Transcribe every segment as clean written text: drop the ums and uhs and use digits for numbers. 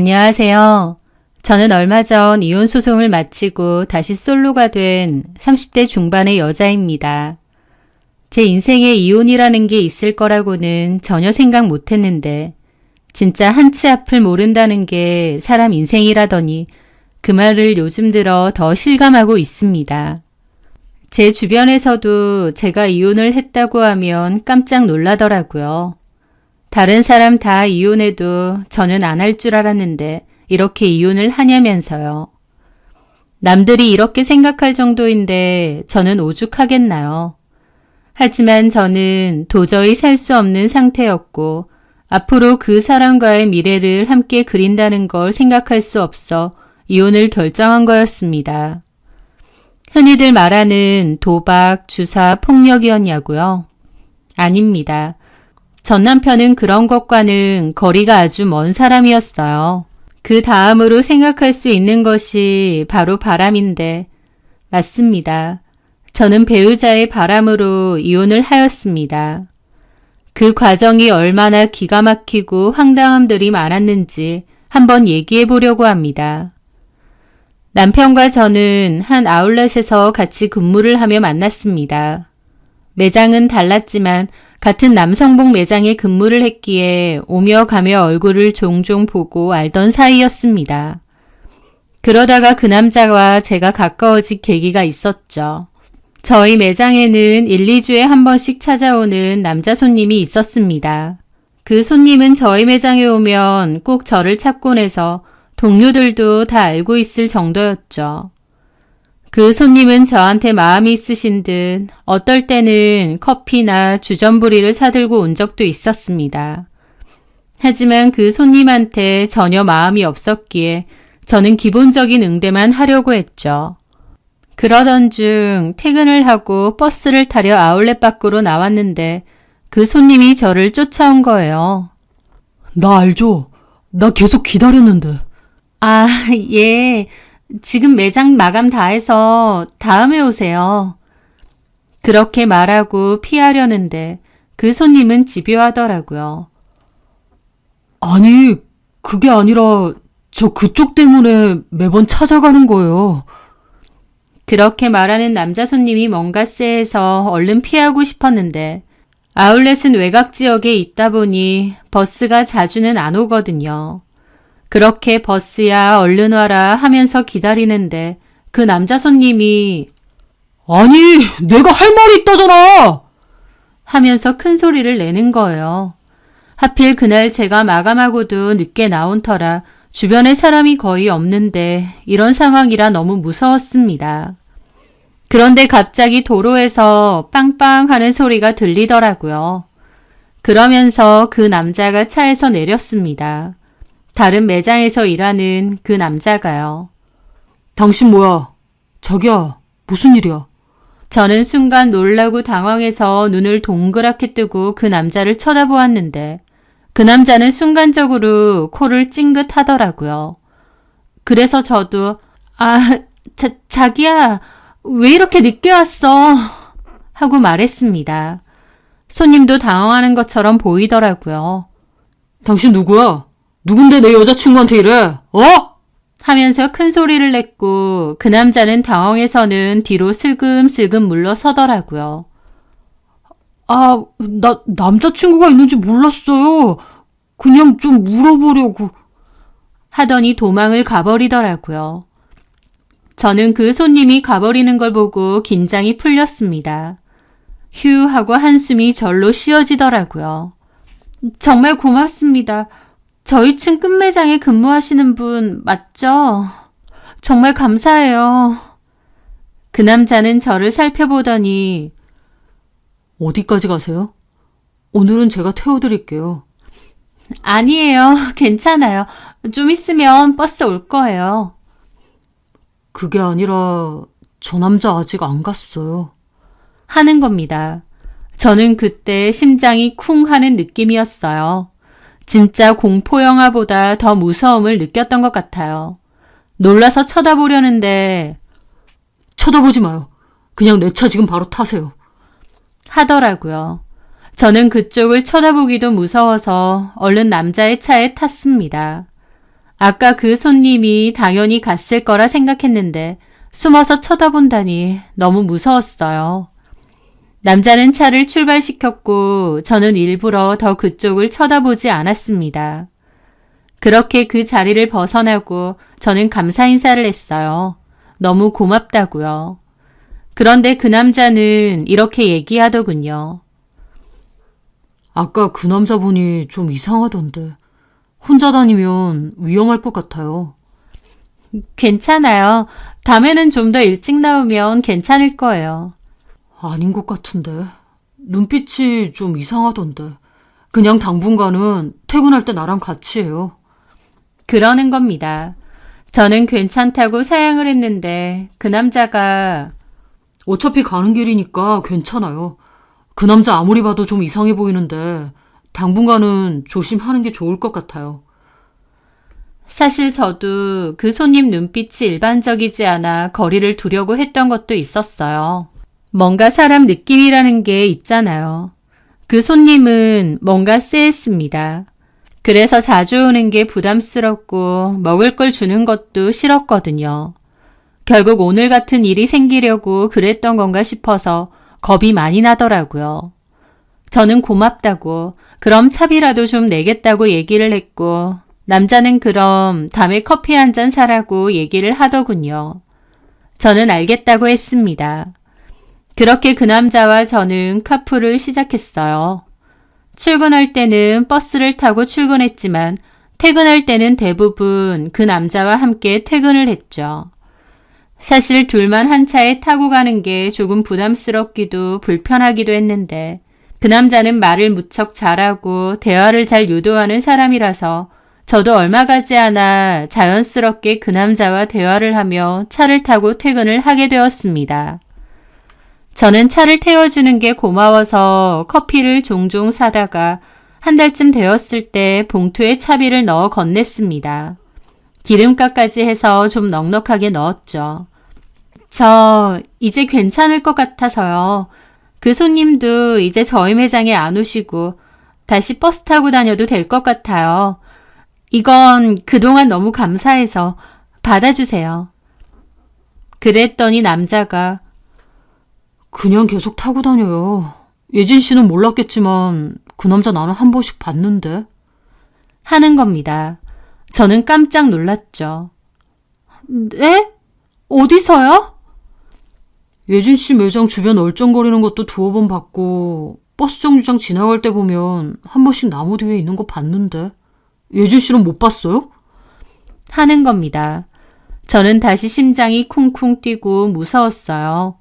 안녕하세요. 저는 얼마 전 이혼 소송을 마치고 다시 솔로가 된 30대 중반의 여자입니다. 제 인생에 이혼이라는 게 있을 거라고는 전혀 생각 못 했는데 진짜 한치 앞을 모른다는 게 사람 인생이라더니 그 말을 요즘 들어 더 실감하고 있습니다. 제 주변에서도 제가 이혼을 했다고 하면 깜짝 놀라더라고요. 다른 사람 다 이혼해도 저는 안 할 줄 알았는데 이렇게 이혼을 하냐면서요. 남들이 이렇게 생각할 정도인데 저는 오죽하겠나요. 하지만 저는 도저히 살 수 없는 상태였고 앞으로 그 사람과의 미래를 함께 그린다는 걸 생각할 수 없어 이혼을 결정한 거였습니다. 흔히들 말하는 도박, 주사, 폭력이었냐고요? 아닙니다. 전 남편은 그런 것과는 거리가 아주 먼 사람이었어요. 그 다음으로 생각할 수 있는 것이 바로 바람인데, 맞습니다. 저는 배우자의 바람으로 이혼을 하였습니다. 그 과정이 얼마나 기가 막히고 황당함들이 많았는지 한번 얘기해 보려고 합니다. 남편과 저는 한 아울렛에서 같이 근무를 하며 만났습니다. 매장은 달랐지만 같은 남성복 매장에 근무를 했기에 오며 가며 얼굴을 종종 보고 알던 사이였습니다. 그러다가 그 남자와 제가 가까워질 계기가 있었죠. 저희 매장에는 1, 2주에 한 번씩 찾아오는 남자 손님이 있었습니다. 그 손님은 저희 매장에 오면 꼭 저를 찾곤 해서 동료들도 다 알고 있을 정도였죠. 그 손님은 저한테 마음이 있으신 듯 어떨 때는 커피나 주전부리를 사들고 온 적도 있었습니다. 하지만 그 손님한테 전혀 마음이 없었기에 저는 기본적인 응대만 하려고 했죠. 그러던 중 퇴근을 하고 버스를 타려 아울렛 밖으로 나왔는데 그 손님이 저를 쫓아온 거예요. 나 알죠? 나 계속 기다렸는데. 아, 예. 지금 매장 마감 다 해서 다음에 오세요. 그렇게 말하고 피하려는데 그 손님은 집요하더라고요. 아니, 그게 아니라 저 그쪽 때문에 매번 찾아가는 거예요. 그렇게 말하는 남자 손님이 뭔가 쎄해서 얼른 피하고 싶었는데 아울렛은 외곽 지역에 있다 보니 버스가 자주는 안 오거든요. 그렇게 버스야 얼른 와라 하면서 기다리는데 그 남자 손님이 아니, 내가 할 말이 있다잖아! 하면서 큰 소리를 내는 거예요. 하필 그날 제가 마감하고도 늦게 나온 터라 주변에 사람이 거의 없는데 이런 상황이라 너무 무서웠습니다. 그런데 갑자기 도로에서 빵빵 하는 소리가 들리더라고요. 그러면서 그 남자가 차에서 내렸습니다. 다른 매장에서 일하는 그 남자가요. 당신 뭐야? 자기야, 무슨 일이야? 저는 순간 놀라고 당황해서 눈을 동그랗게 뜨고 그 남자를 쳐다보았는데 그 남자는 순간적으로 코를 찡긋하더라고요. 그래서 저도 자기야 왜 이렇게 늦게 왔어? 하고 말했습니다. 손님도 당황하는 것처럼 보이더라고요. 당신 누구야? 누군데 내 여자친구한테 이래? 하면서 큰 소리를 냈고 그 남자는 당황해서는 뒤로 슬금슬금 물러서더라고요. 나 남자친구가 있는지 몰랐어요. 그냥 좀 물어보려고. 하더니 도망을 가버리더라고요. 저는 그 손님이 가버리는 걸 보고 긴장이 풀렸습니다. 휴 하고 한숨이 절로 쉬어지더라고요. 정말 고맙습니다. 저희 층 끝매장에 근무하시는 분 맞죠? 정말 감사해요. 그 남자는 저를 살펴보더니 어디까지 가세요? 오늘은 제가 태워드릴게요. 아니에요. 괜찮아요. 좀 있으면 버스 올 거예요. 그게 아니라 저 남자 아직 안 갔어요. 하는 겁니다. 저는 그때 심장이 쿵 하는 느낌이었어요. 진짜 공포영화보다 더 무서움을 느꼈던 것 같아요. 놀라서 쳐다보려는데 쳐다보지 마요. 그냥 내 차 지금 바로 타세요. 하더라고요. 저는 그쪽을 쳐다보기도 무서워서 얼른 남자의 차에 탔습니다. 아까 그 손님이 당연히 갔을 거라 생각했는데 숨어서 쳐다본다니 너무 무서웠어요. 남자는 차를 출발시켰고 저는 일부러 더 그쪽을 쳐다보지 않았습니다. 그렇게 그 자리를 벗어나고 저는 감사 인사를 했어요. 너무 고맙다고요. 그런데 그 남자는 이렇게 얘기하더군요. 아까 그 남자분이 좀 이상하던데. 혼자 다니면 위험할 것 같아요. 괜찮아요. 다음에는 좀 더 일찍 나오면 괜찮을 거예요. 아닌 것 같은데. 눈빛이 좀 이상하던데. 그냥 당분간은 퇴근할 때 나랑 같이 해요. 그러는 겁니다. 저는 괜찮다고 사양을 했는데 그 남자가 어차피 가는 길이니까 괜찮아요. 그 남자 아무리 봐도 좀 이상해 보이는데 당분간은 조심하는 게 좋을 것 같아요. 사실 저도 그 손님 눈빛이 일반적이지 않아 거리를 두려고 했던 것도 있었어요. 뭔가 사람 느낌이라는 게 있잖아요. 그 손님은 뭔가 쎄했습니다. 그래서 자주 오는 게 부담스럽고 먹을 걸 주는 것도 싫었거든요. 결국 오늘 같은 일이 생기려고 그랬던 건가 싶어서 겁이 많이 나더라고요. 저는 고맙다고 그럼 차비라도 좀 내겠다고 얘기를 했고 남자는 그럼 다음에 커피 한 잔 사라고 얘기를 하더군요. 저는 알겠다고 했습니다. 그렇게 그 남자와 저는 카풀을 시작했어요. 출근할 때는 버스를 타고 출근했지만 퇴근할 때는 대부분 그 남자와 함께 퇴근을 했죠. 사실 둘만 한 차에 타고 가는 게 조금 부담스럽기도 불편하기도 했는데 그 남자는 말을 무척 잘하고 대화를 잘 유도하는 사람이라서 저도 얼마 가지 않아 자연스럽게 그 남자와 대화를 하며 차를 타고 퇴근을 하게 되었습니다. 저는 차를 태워주는 게 고마워서 커피를 종종 사다가 한 달쯤 되었을 때 봉투에 차비를 넣어 건넸습니다. 기름값까지 해서 좀 넉넉하게 넣었죠. 저 이제 괜찮을 것 같아서요. 그 손님도 이제 저희 매장에 안 오시고 다시 버스 타고 다녀도 될 것 같아요. 이건 그동안 너무 감사해서 받아주세요. 그랬더니 남자가 그냥 계속 타고 다녀요. 예진 씨는 몰랐겠지만 그 남자 나는 한 번씩 봤는데. 하는 겁니다. 저는 깜짝 놀랐죠. 네? 어디서요? 예진 씨 매장 주변 얼쩡거리는 것도 두어 번 봤고 버스 정류장 지나갈 때 보면 한 번씩 나무 뒤에 있는 거 봤는데. 예진 씨는 못 봤어요? 하는 겁니다. 저는 다시 심장이 쿵쿵 뛰고 무서웠어요.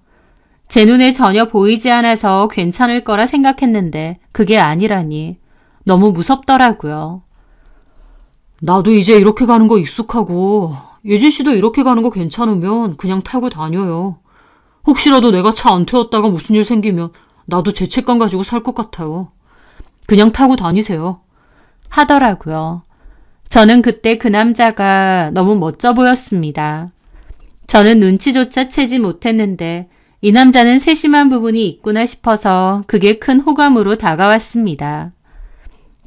제 눈에 전혀 보이지 않아서 괜찮을 거라 생각했는데 그게 아니라니 너무 무섭더라고요. 나도 이제 이렇게 가는 거 익숙하고 예진 씨도 이렇게 가는 거 괜찮으면 그냥 타고 다녀요. 혹시라도 내가 차 안 태웠다가 무슨 일 생기면 나도 죄책감 가지고 살 것 같아요. 그냥 타고 다니세요. 하더라고요. 저는 그때 그 남자가 너무 멋져 보였습니다. 저는 눈치조차 채지 못했는데 이 남자는 세심한 부분이 있구나 싶어서 그게 큰 호감으로 다가왔습니다.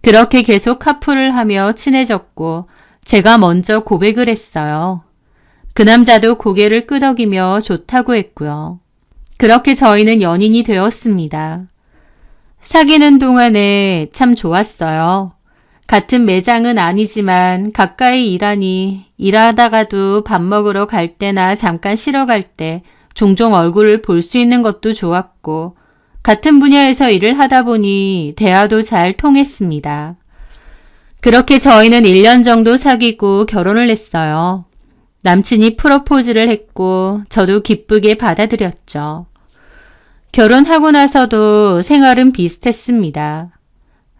그렇게 계속 카풀을 하며 친해졌고 제가 먼저 고백을 했어요. 그 남자도 고개를 끄덕이며 좋다고 했고요. 그렇게 저희는 연인이 되었습니다. 사귀는 동안에 참 좋았어요. 같은 매장은 아니지만 가까이 일하니 일하다가도 밥 먹으러 갈 때나 잠깐 쉬러 갈 때 종종 얼굴을 볼 수 있는 것도 좋았고 같은 분야에서 일을 하다 보니 대화도 잘 통했습니다. 그렇게 저희는 1년 정도 사귀고 결혼을 했어요. 남친이 프로포즈를 했고 저도 기쁘게 받아들였죠. 결혼하고 나서도 생활은 비슷했습니다.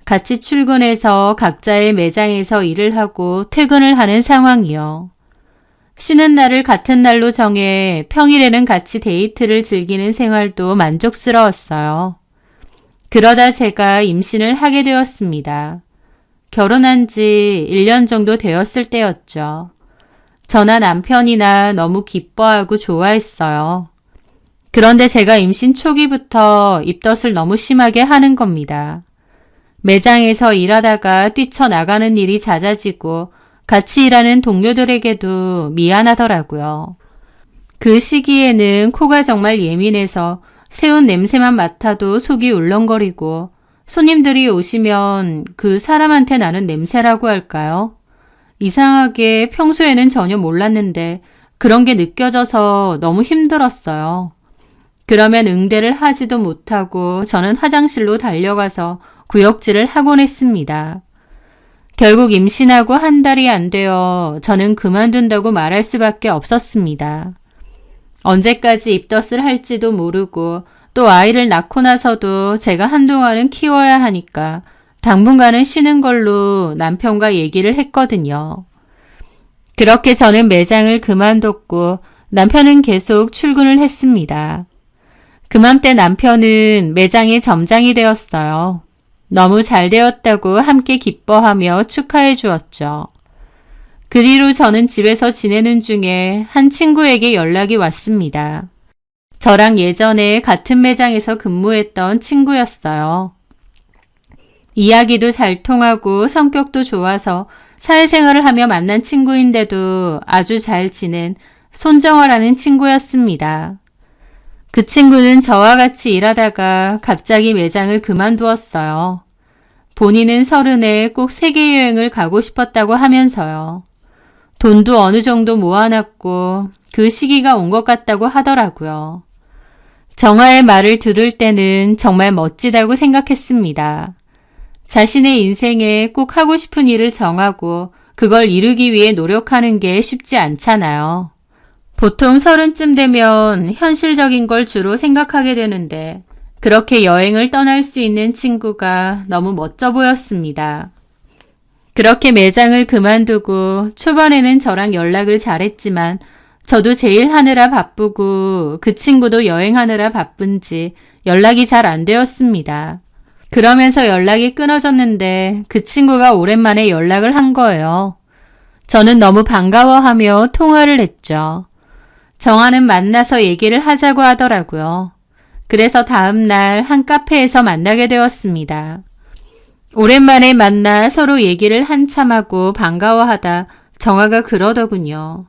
같이 출근해서 각자의 매장에서 일을 하고 퇴근을 하는 상황이요. 쉬는 날을 같은 날로 정해 평일에는 같이 데이트를 즐기는 생활도 만족스러웠어요. 그러다 제가 임신을 하게 되었습니다. 결혼한 지 1년 정도 되었을 때였죠. 저나 남편이나 너무 기뻐하고 좋아했어요. 그런데 제가 임신 초기부터 입덧을 너무 심하게 하는 겁니다. 매장에서 일하다가 뛰쳐나가는 일이 잦아지고 같이 일하는 동료들에게도 미안하더라고요. 그 시기에는 코가 정말 예민해서 새옷 냄새만 맡아도 속이 울렁거리고 손님들이 오시면 그 사람한테 나는 냄새라고 할까요? 이상하게 평소에는 전혀 몰랐는데 그런 게 느껴져서 너무 힘들었어요. 그러면 응대를 하지도 못하고 저는 화장실로 달려가서 구역질을 하곤 했습니다. 결국 임신하고 한 달이 안 되어 저는 그만둔다고 말할 수밖에 없었습니다. 언제까지 입덧을 할지도 모르고 또 아이를 낳고 나서도 제가 한동안은 키워야 하니까 당분간은 쉬는 걸로 남편과 얘기를 했거든요. 그렇게 저는 매장을 그만뒀고 남편은 계속 출근을 했습니다. 그맘때 남편은 매장의 점장이 되었어요. 너무 잘 되었다고 함께 기뻐하며 축하해 주었죠. 그 뒤로 저는 집에서 지내는 중에 한 친구에게 연락이 왔습니다. 저랑 예전에 같은 매장에서 근무했던 친구였어요. 이야기도 잘 통하고 성격도 좋아서 사회생활을 하며 만난 친구인데도 아주 잘 지낸 손정화라는 친구였습니다. 그 친구는 저와 같이 일하다가 갑자기 매장을 그만두었어요. 본인은 30에 꼭 세계여행을 가고 싶었다고 하면서요. 돈도 어느 정도 모아놨고 그 시기가 온 것 같다고 하더라고요. 정화의 말을 들을 때는 정말 멋지다고 생각했습니다. 자신의 인생에 꼭 하고 싶은 일을 정하고 그걸 이루기 위해 노력하는 게 쉽지 않잖아요. 보통 30쯤 되면 현실적인 걸 주로 생각하게 되는데 그렇게 여행을 떠날 수 있는 친구가 너무 멋져 보였습니다. 그렇게 매장을 그만두고 초반에는 저랑 연락을 잘했지만 저도 제일 하느라 바쁘고 그 친구도 여행하느라 바쁜지 연락이 잘 안 되었습니다. 그러면서 연락이 끊어졌는데 그 친구가 오랜만에 연락을 한 거예요. 저는 너무 반가워하며 통화를 했죠. 정화는 만나서 얘기를 하자고 하더라고요. 그래서 다음날 한 카페에서 만나게 되었습니다. 오랜만에 만나 서로 얘기를 한참 하고 반가워하다 정화가 그러더군요.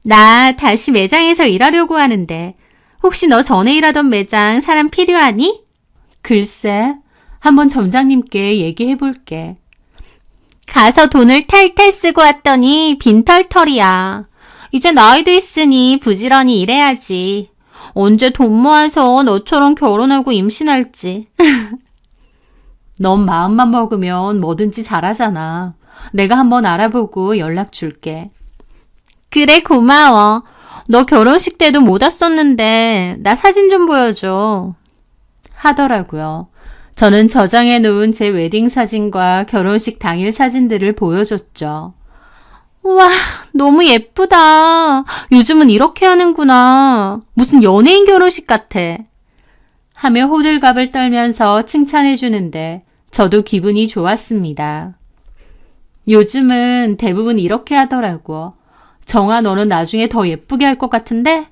나 다시 매장에서 일하려고 하는데 혹시 너 전에 일하던 매장 사람 필요하니? 글쎄, 한번 점장님께 얘기해 볼게. 가서 돈을 탈탈 쓰고 왔더니 빈털털이야. 이제 나이도 있으니 부지런히 일해야지. 언제 돈 모아서 너처럼 결혼하고 임신할지. 넌 마음만 먹으면 뭐든지 잘하잖아. 내가 한번 알아보고 연락 줄게. 그래, 고마워. 너 결혼식 때도 못 왔었는데 나 사진 좀 보여줘. 하더라고요. 저는 저장해 놓은 제 웨딩 사진과 결혼식 당일 사진들을 보여줬죠. 우와, 너무 예쁘다. 요즘은 이렇게 하는구나. 무슨 연예인 결혼식 같아. 하며 호들갑을 떨면서 칭찬해 주는데 저도 기분이 좋았습니다. 요즘은 대부분 이렇게 하더라고. 정아, 너는 나중에 더 예쁘게 할 것 같은데?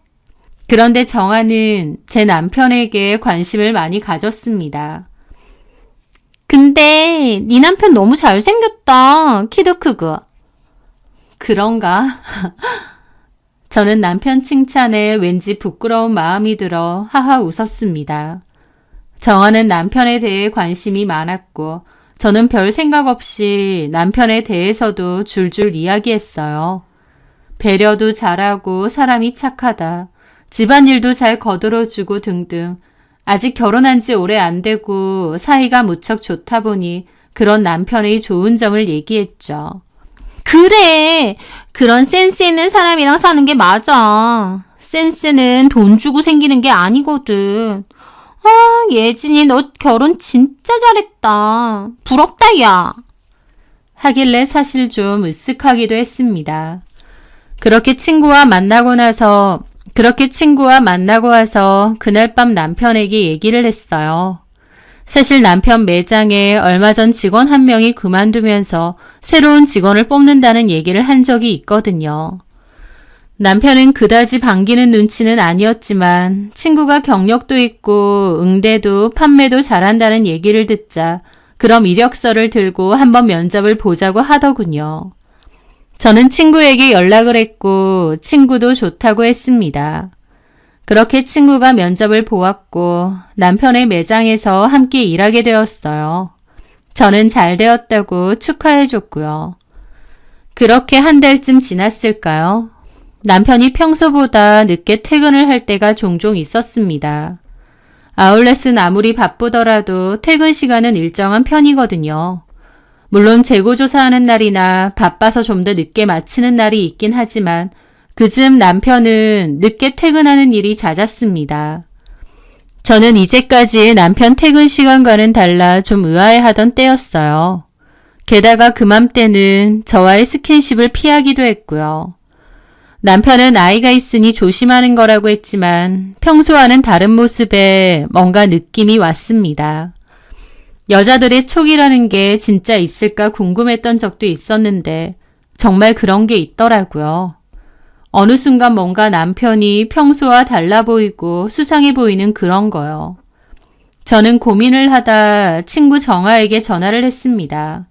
그런데 정아는 제 남편에게 관심을 많이 가졌습니다. 근데 네 남편 너무 잘생겼다. 키도 크고. 그런가? 저는 남편 칭찬에 왠지 부끄러운 마음이 들어 하하 웃었습니다. 정아는 남편에 대해 관심이 많았고 저는 별 생각 없이 남편에 대해서도 줄줄 이야기했어요. 배려도 잘하고 사람이 착하다. 집안일도 잘 거들어주고 등등. 아직 결혼한 지 오래 안 되고 사이가 무척 좋다 보니 그런 남편의 좋은 점을 얘기했죠. 그래. 그런 센스 있는 사람이랑 사는 게 맞아. 센스는 돈 주고 생기는 게 아니거든. 아, 예진이 너 결혼 진짜 잘했다. 부럽다, 야. 하길래 사실 좀 으쓱하기도 했습니다. 그렇게 친구와 만나고 와서 그날 밤 남편에게 얘기를 했어요. 사실 남편 매장에 얼마 전 직원 한 명이 그만두면서 새로운 직원을 뽑는다는 얘기를 한 적이 있거든요. 남편은 그다지 반기는 눈치는 아니었지만 친구가 경력도 있고 응대도 판매도 잘한다는 얘기를 듣자 그럼 이력서를 들고 한번 면접을 보자고 하더군요. 저는 친구에게 연락을 했고 친구도 좋다고 했습니다. 그렇게 친구가 면접을 보았고 남편의 매장에서 함께 일하게 되었어요. 저는 잘 되었다고 축하해줬고요. 그렇게 한 달쯤 지났을까요? 남편이 평소보다 늦게 퇴근을 할 때가 종종 있었습니다. 아울렛은 아무리 바쁘더라도 퇴근 시간은 일정한 편이거든요. 물론 재고조사하는 날이나 바빠서 좀 더 늦게 마치는 날이 있긴 하지만 그즈음 남편은 늦게 퇴근하는 일이 잦았습니다. 저는 이제까지 남편 퇴근 시간과는 달라 좀 의아해하던 때였어요. 게다가 그맘때는 저와의 스킨십을 피하기도 했고요. 남편은 아이가 있으니 조심하는 거라고 했지만 평소와는 다른 모습에 뭔가 느낌이 왔습니다. 여자들의 촉이라는 게 진짜 있을까 궁금했던 적도 있었는데 정말 그런 게 있더라고요. 어느 순간 뭔가 남편이 평소와 달라 보이고 수상해 보이는 그런 거요. 저는 고민을 하다 친구 정아에게 전화를 했습니다.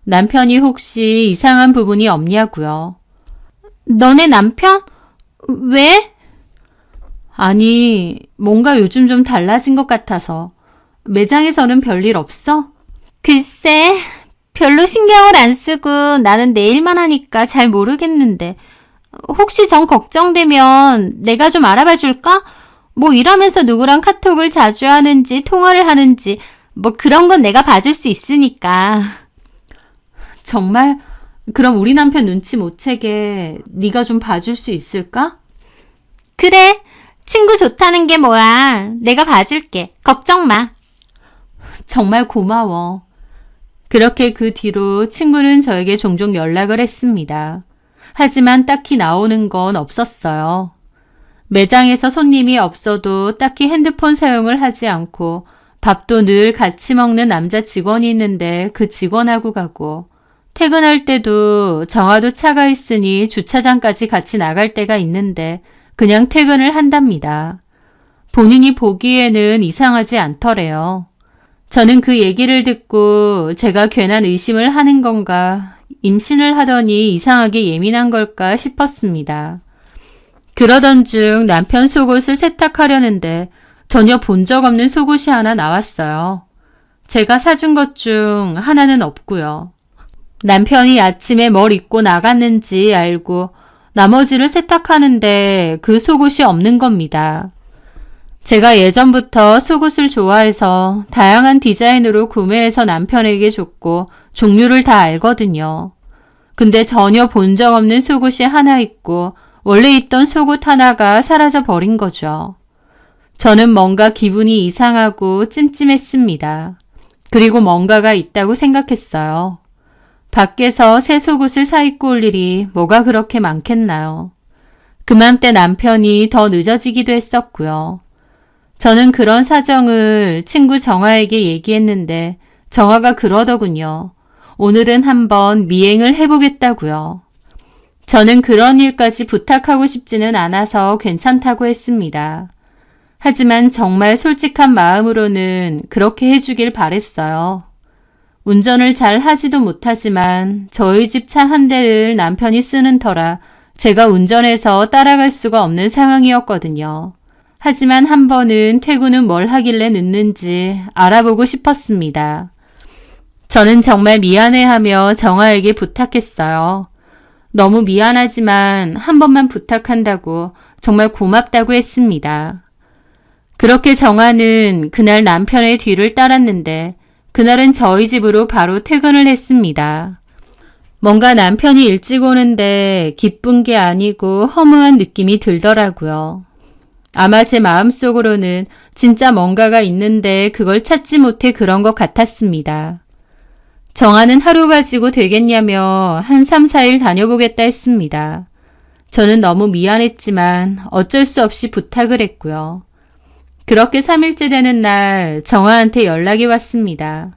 남편이 혹시 이상한 부분이 없냐고요. 너네 남편? 왜? 아니, 뭔가 요즘 좀 달라진 것 같아서. 매장에서는 별일 없어? 글쎄, 별로 신경을 안 쓰고 나는 내 일만 하니까 잘 모르겠는데. 혹시 정 걱정되면 내가 좀 알아봐 줄까? 뭐 일하면서 누구랑 카톡을 자주 하는지 통화를 하는지 뭐 그런 건 내가 봐줄 수 있으니까. 정말? 그럼 우리 남편 눈치 못 채게 네가 좀 봐줄 수 있을까? 그래, 친구 좋다는 게 뭐야. 내가 봐줄게. 걱정 마. 정말 고마워. 그렇게 그 뒤로 친구는 저에게 종종 연락을 했습니다. 하지만 딱히 나오는 건 없었어요. 매장에서 손님이 없어도 딱히 핸드폰 사용을 하지 않고 밥도 늘 같이 먹는 남자 직원이 있는데 그 직원하고 가고 퇴근할 때도 정아도 차가 있으니 주차장까지 같이 나갈 때가 있는데 그냥 퇴근을 한답니다. 본인이 보기에는 이상하지 않더래요. 저는 그 얘기를 듣고 제가 괜한 의심을 하는 건가, 임신을 하더니 이상하게 예민한 걸까 싶었습니다. 그러던 중 남편 속옷을 세탁하려는데 전혀 본 적 없는 속옷이 하나 나왔어요. 제가 사준 것 중 하나는 없고요. 남편이 아침에 뭘 입고 나갔는지 알고 나머지를 세탁하는데 그 속옷이 없는 겁니다. 제가 예전부터 속옷을 좋아해서 다양한 디자인으로 구매해서 남편에게 줬고 종류를 다 알거든요. 근데 전혀 본 적 없는 속옷이 하나 있고 원래 있던 속옷 하나가 사라져 버린 거죠. 저는 뭔가 기분이 이상하고 찜찜했습니다. 그리고 뭔가가 있다고 생각했어요. 밖에서 새 속옷을 사 입고 올 일이 뭐가 그렇게 많겠나요? 그맘때 남편이 더 늦어지기도 했었고요. 저는 그런 사정을 친구 정아에게 얘기했는데 정아가 그러더군요. 오늘은 한번 미행을 해보겠다고요. 저는 그런 일까지 부탁하고 싶지는 않아서 괜찮다고 했습니다. 하지만 정말 솔직한 마음으로는 그렇게 해주길 바랬어요. 운전을 잘 하지도 못하지만 저희 집 차 한 대를 남편이 쓰는 터라 제가 운전해서 따라갈 수가 없는 상황이었거든요. 하지만 한 번은 퇴근 후 뭘 하길래 늦는지 알아보고 싶었습니다. 저는 정말 미안해하며 정아에게 부탁했어요. 너무 미안하지만 한 번만 부탁한다고 정말 고맙다고 했습니다. 그렇게 정아는 그날 남편의 뒤를 따랐는데 그날은 저희 집으로 바로 퇴근을 했습니다. 뭔가 남편이 일찍 오는데 기쁜 게 아니고 허무한 느낌이 들더라고요. 아마 제 마음속으로는 진짜 뭔가가 있는데 그걸 찾지 못해 그런 것 같았습니다. 정아는 하루 가지고 되겠냐며 한 3, 4일 다녀보겠다 했습니다. 저는 너무 미안했지만 어쩔 수 없이 부탁을 했고요. 그렇게 3일째 되는 날 정아한테 연락이 왔습니다.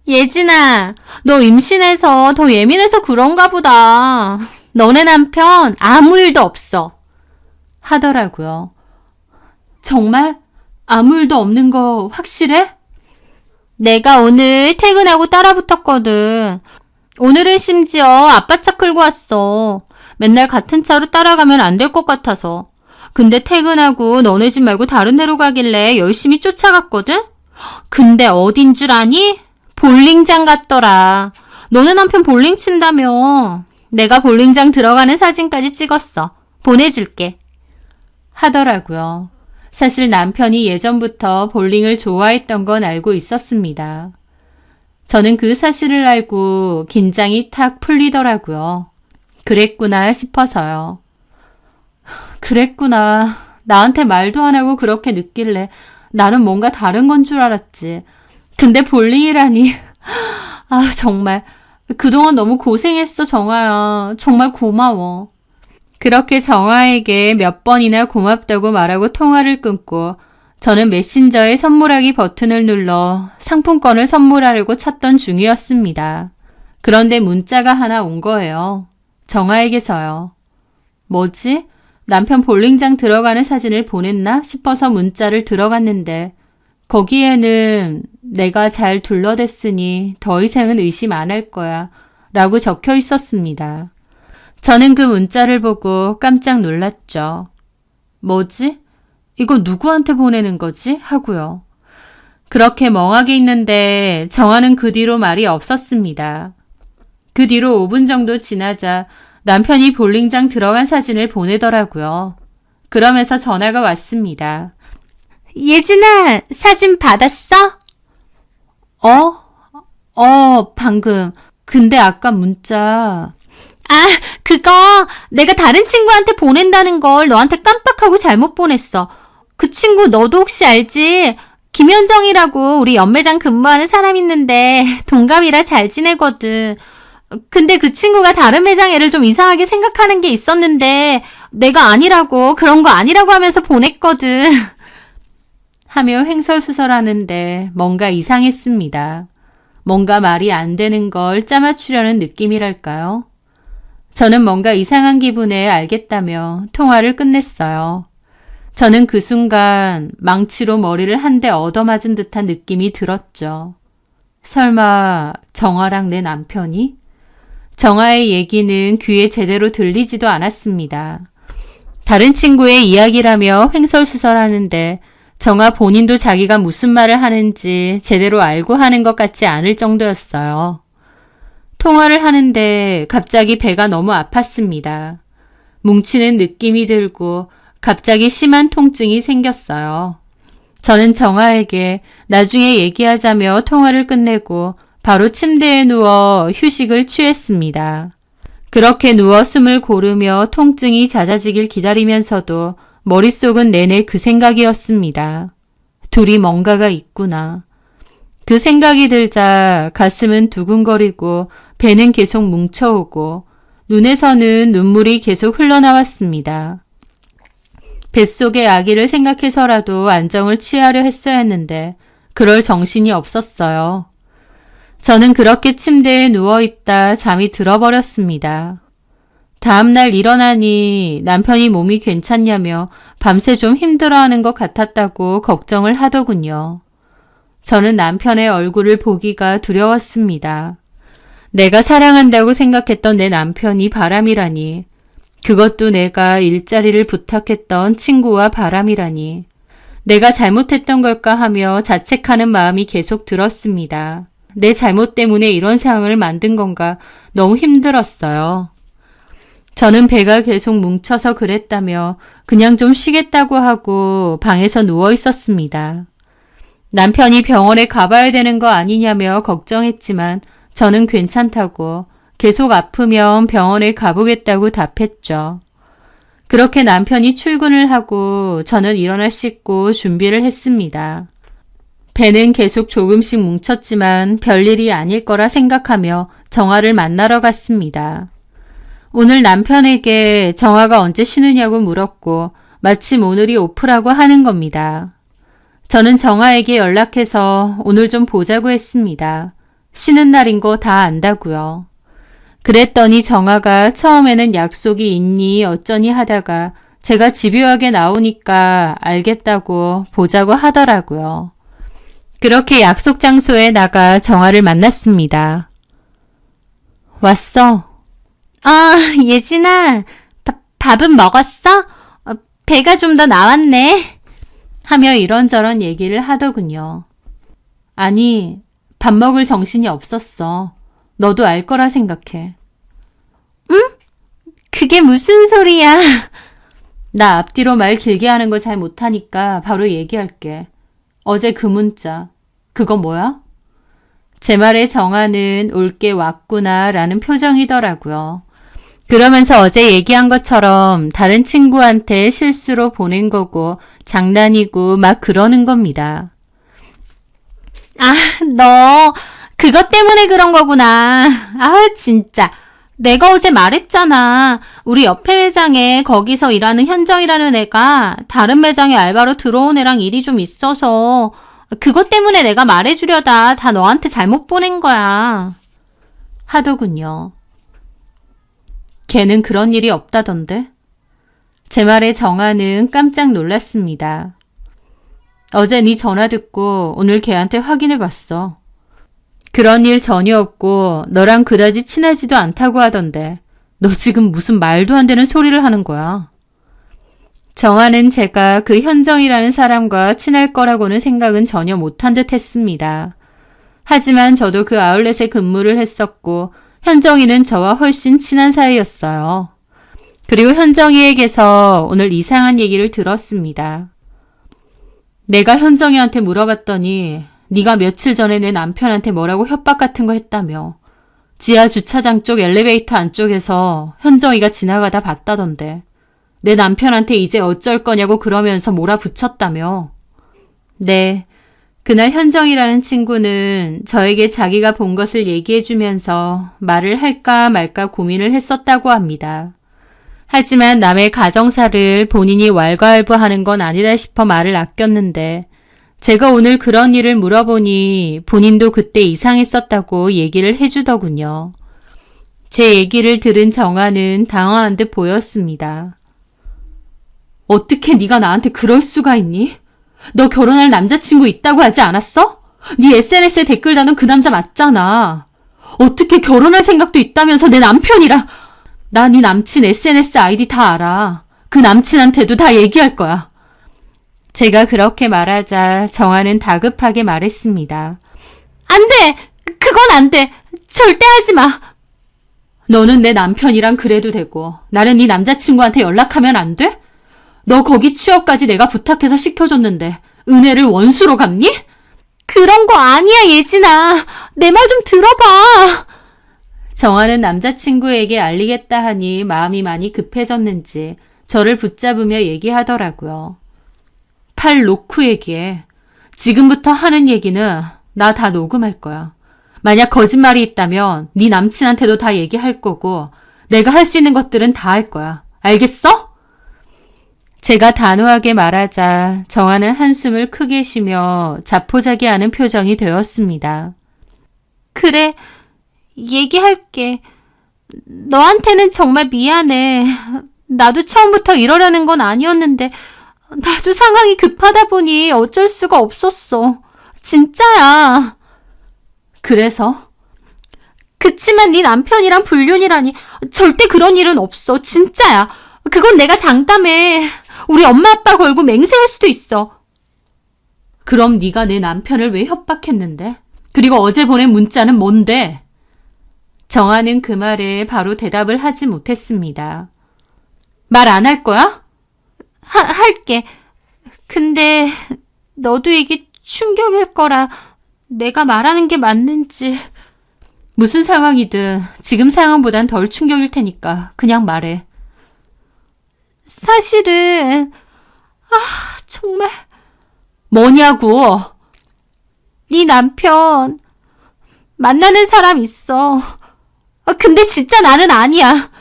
예진아, 너 임신해서 더 예민해서 그런가 보다. 너네 남편 아무 일도 없어. 하더라고요. 정말? 아무 일도 없는 거 확실해? 내가 오늘 퇴근하고 따라붙었거든. 오늘은 심지어 아빠 차 끌고 왔어. 맨날 같은 차로 따라가면 안 될 것 같아서. 근데 퇴근하고 너네 집 말고 다른 데로 가길래 열심히 쫓아갔거든? 근데 어딘 줄 아니? 볼링장 갔더라. 너네 남편 볼링 친다며. 내가 볼링장 들어가는 사진까지 찍었어. 보내줄게. 하더라고요. 사실 남편이 예전부터 볼링을 좋아했던 건 알고 있었습니다. 저는 그 사실을 알고 긴장이 탁 풀리더라고요. 그랬구나 싶어서요. 그랬구나. 나한테 말도 안 하고 그렇게 느낄래. 나는 뭔가 다른 건 줄 알았지. 근데 볼링이라니. 아, 정말. 그동안 너무 고생했어, 정아야. 정말 고마워. 그렇게 정아에게 몇 번이나 고맙다고 말하고 통화를 끊고 저는 메신저에 선물하기 버튼을 눌러 상품권을 선물하려고 찾던 중이었습니다. 그런데 문자가 하나 온 거예요. 정아에게서요. 뭐지? 남편 볼링장 들어가는 사진을 보냈나 싶어서 문자를 들어갔는데 거기에는 내가 잘 둘러댔으니 더 이상은 의심 안 할 거야 라고 적혀 있었습니다. 저는 그 문자를 보고 깜짝 놀랐죠. 뭐지? 이거 누구한테 보내는 거지? 하고요. 그렇게 멍하게 있는데 정아는 그 뒤로 말이 없었습니다. 그 뒤로 5분 정도 지나자 남편이 볼링장 들어간 사진을 보내더라고요. 그러면서 전화가 왔습니다. 예진아, 사진 받았어? 방금. 근데 아까 문자. 그거 내가 다른 친구한테 보낸다는 걸 너한테 깜빡하고 잘못 보냈어. 그 친구 너도 혹시 알지? 김현정이라고 우리 연매장 근무하는 사람 있는데 동갑이라 잘 지내거든. 근데 그 친구가 다른 매장 애를 좀 이상하게 생각하는 게 있었는데 내가 아니라고 그런 거 아니라고 하면서 보냈거든. 하며 횡설수설하는데 뭔가 이상했습니다. 뭔가 말이 안 되는 걸 짜맞추려는 느낌이랄까요? 저는 뭔가 이상한 기분에 알겠다며 통화를 끝냈어요. 저는 그 순간 망치로 머리를 한 대 얻어맞은 듯한 느낌이 들었죠. 설마 정아랑 내 남편이? 정아의 얘기는 귀에 제대로 들리지도 않았습니다. 다른 친구의 이야기라며 횡설수설하는데 정아 본인도 자기가 무슨 말을 하는지 제대로 알고 하는 것 같지 않을 정도였어요. 통화를 하는데 갑자기 배가 너무 아팠습니다. 뭉치는 느낌이 들고 갑자기 심한 통증이 생겼어요. 저는 정아에게 나중에 얘기하자며 통화를 끝내고 바로 침대에 누워 휴식을 취했습니다. 그렇게 누워 숨을 고르며 통증이 잦아지길 기다리면서도 머릿속은 내내 그 생각이었습니다. 둘이 뭔가가 있구나. 그 생각이 들자 가슴은 두근거리고 배는 계속 뭉쳐오고 눈에서는 눈물이 계속 흘러나왔습니다. 뱃속의 아기를 생각해서라도 안정을 취하려 했어야 했는데 그럴 정신이 없었어요. 저는 그렇게 침대에 누워있다 잠이 들어버렸습니다. 다음날 일어나니 남편이 몸이 괜찮냐며 밤새 좀 힘들어하는 것 같았다고 걱정을 하더군요. 저는 남편의 얼굴을 보기가 두려웠습니다. 내가 사랑한다고 생각했던 내 남편이 바람이라니. 그것도 내가 일자리를 부탁했던 친구와 바람이라니. 내가 잘못했던 걸까 하며 자책하는 마음이 계속 들었습니다. 내 잘못 때문에 이런 상황을 만든 건가 너무 힘들었어요. 저는 배가 계속 뭉쳐서 그랬다며 그냥 좀 쉬겠다고 하고 방에서 누워 있었습니다. 남편이 병원에 가봐야 되는 거 아니냐며 걱정했지만 저는 괜찮다고 계속 아프면 병원에 가보겠다고 답했죠. 그렇게 남편이 출근을 하고 저는 일어나 씻고 준비를 했습니다. 배는 계속 조금씩 뭉쳤지만 별일이 아닐 거라 생각하며 정아를 만나러 갔습니다. 오늘 남편에게 정아가 언제 쉬느냐고 물었고 마침 오늘이 오프라고 하는 겁니다. 저는 정아에게 연락해서 오늘 좀 보자고 했습니다. 쉬는 날인 거 다 안다고요. 그랬더니 정아가 처음에는 약속이 있니 어쩌니 하다가 제가 집요하게 나오니까 알겠다고 보자고 하더라고요. 그렇게 약속 장소에 나가 정아를 만났습니다. 왔어. 예진아, 밥은 먹었어? 배가 좀 더 나왔네. 하며 이런저런 얘기를 하더군요. 아니, 밥 먹을 정신이 없었어. 너도 알 거라 생각해. 응? 그게 무슨 소리야? 나 앞뒤로 말 길게 하는 거 잘 못하니까 바로 얘기할게. 어제 그 문자, 그거 뭐야? 제 말에 정아는 올게 왔구나 라는 표정이더라고요. 그러면서 어제 얘기한 것처럼 다른 친구한테 실수로 보낸 거고 장난이고 막 그러는 겁니다. 너 그것 때문에 그런 거구나. 진짜. 내가 어제 말했잖아. 우리 옆에 매장에 거기서 일하는 현정이라는 애가 다른 매장에 알바로 들어온 애랑 일이 좀 있어서 그것 때문에 내가 말해주려다 다 너한테 잘못 보낸 거야. 하더군요. 걔는 그런 일이 없다던데. 제 말에 정아는 깜짝 놀랐습니다. 어제 네 전화 듣고 오늘 걔한테 확인해봤어. 그런 일 전혀 없고 너랑 그다지 친하지도 않다고 하던데 너 지금 무슨 말도 안 되는 소리를 하는 거야. 정아는 제가 그 현정이라는 사람과 친할 거라고는 생각은 전혀 못한 듯 했습니다. 하지만 저도 그 아울렛에 근무를 했었고 현정이는 저와 훨씬 친한 사이였어요. 그리고 현정이에게서 오늘 이상한 얘기를 들었습니다. 내가 현정이한테 물어봤더니 네가 며칠 전에 내 남편한테 뭐라고 협박 같은 거 했다며. 지하 주차장 쪽 엘리베이터 안쪽에서 현정이가 지나가다 봤다던데. 내 남편한테 이제 어쩔 거냐고 그러면서 몰아붙였다며. 네, 그날 현정이라는 친구는 저에게 자기가 본 것을 얘기해주면서 말을 할까 말까 고민을 했었다고 합니다. 하지만 남의 가정사를 본인이 왈가왈부하는 건 아니다 싶어 말을 아꼈는데 제가 오늘 그런 일을 물어보니 본인도 그때 이상했었다고 얘기를 해주더군요. 제 얘기를 들은 정아는 당황한 듯 보였습니다. 어떻게 네가 나한테 그럴 수가 있니? 너 결혼할 남자친구 있다고 하지 않았어? 네 SNS에 댓글 다는 그 남자 맞잖아. 어떻게 결혼할 생각도 있다면서 내 남편이랑. 나 네 남친 SNS 아이디 다 알아. 그 남친한테도 다 얘기할 거야. 제가 그렇게 말하자 정아는 다급하게 말했습니다. 안 돼! 그건 안 돼! 절대 하지 마! 너는 내 남편이랑 그래도 되고 나는 네 남자친구한테 연락하면 안 돼? 너 거기 취업까지 내가 부탁해서 시켜줬는데 은혜를 원수로 갚니? 그런 거 아니야, 예진아. 내 말 좀 들어봐. 정아는 남자친구에게 알리겠다 하니 마음이 많이 급해졌는지 저를 붙잡으며 얘기하더라고요. 팔 놓고 얘기해. 지금부터 하는 얘기는 나 다 녹음할 거야. 만약 거짓말이 있다면 네 남친한테도 다 얘기할 거고 내가 할 수 있는 것들은 다 할 거야. 알겠어? 제가 단호하게 말하자 정아는 한숨을 크게 쉬며 자포자기하는 표정이 되었습니다. 그래, 얘기할게. 너한테는 정말 미안해. 나도 처음부터 이러려는 건 아니었는데 나도 상황이 급하다 보니 어쩔 수가 없었어. 진짜야. 그래서? 그치만 네 남편이랑 불륜이라니 절대 그런 일은 없어. 진짜야. 그건 내가 장담해. 우리 엄마 아빠 걸고 맹세할 수도 있어. 그럼 네가 내 남편을 왜 협박했는데? 그리고 어제 보낸 문자는 뭔데? 정아는 그 말에 바로 대답을 하지 못했습니다. 말 안 할 거야? 할게. 근데 너도 이게 충격일 거라 내가 말하는 게 맞는지. 무슨 상황이든 지금 상황보단 덜 충격일 테니까 그냥 말해. 사실은 정말. 뭐냐고. 네 남편 만나는 사람 있어. 근데 진짜 나는 아니야.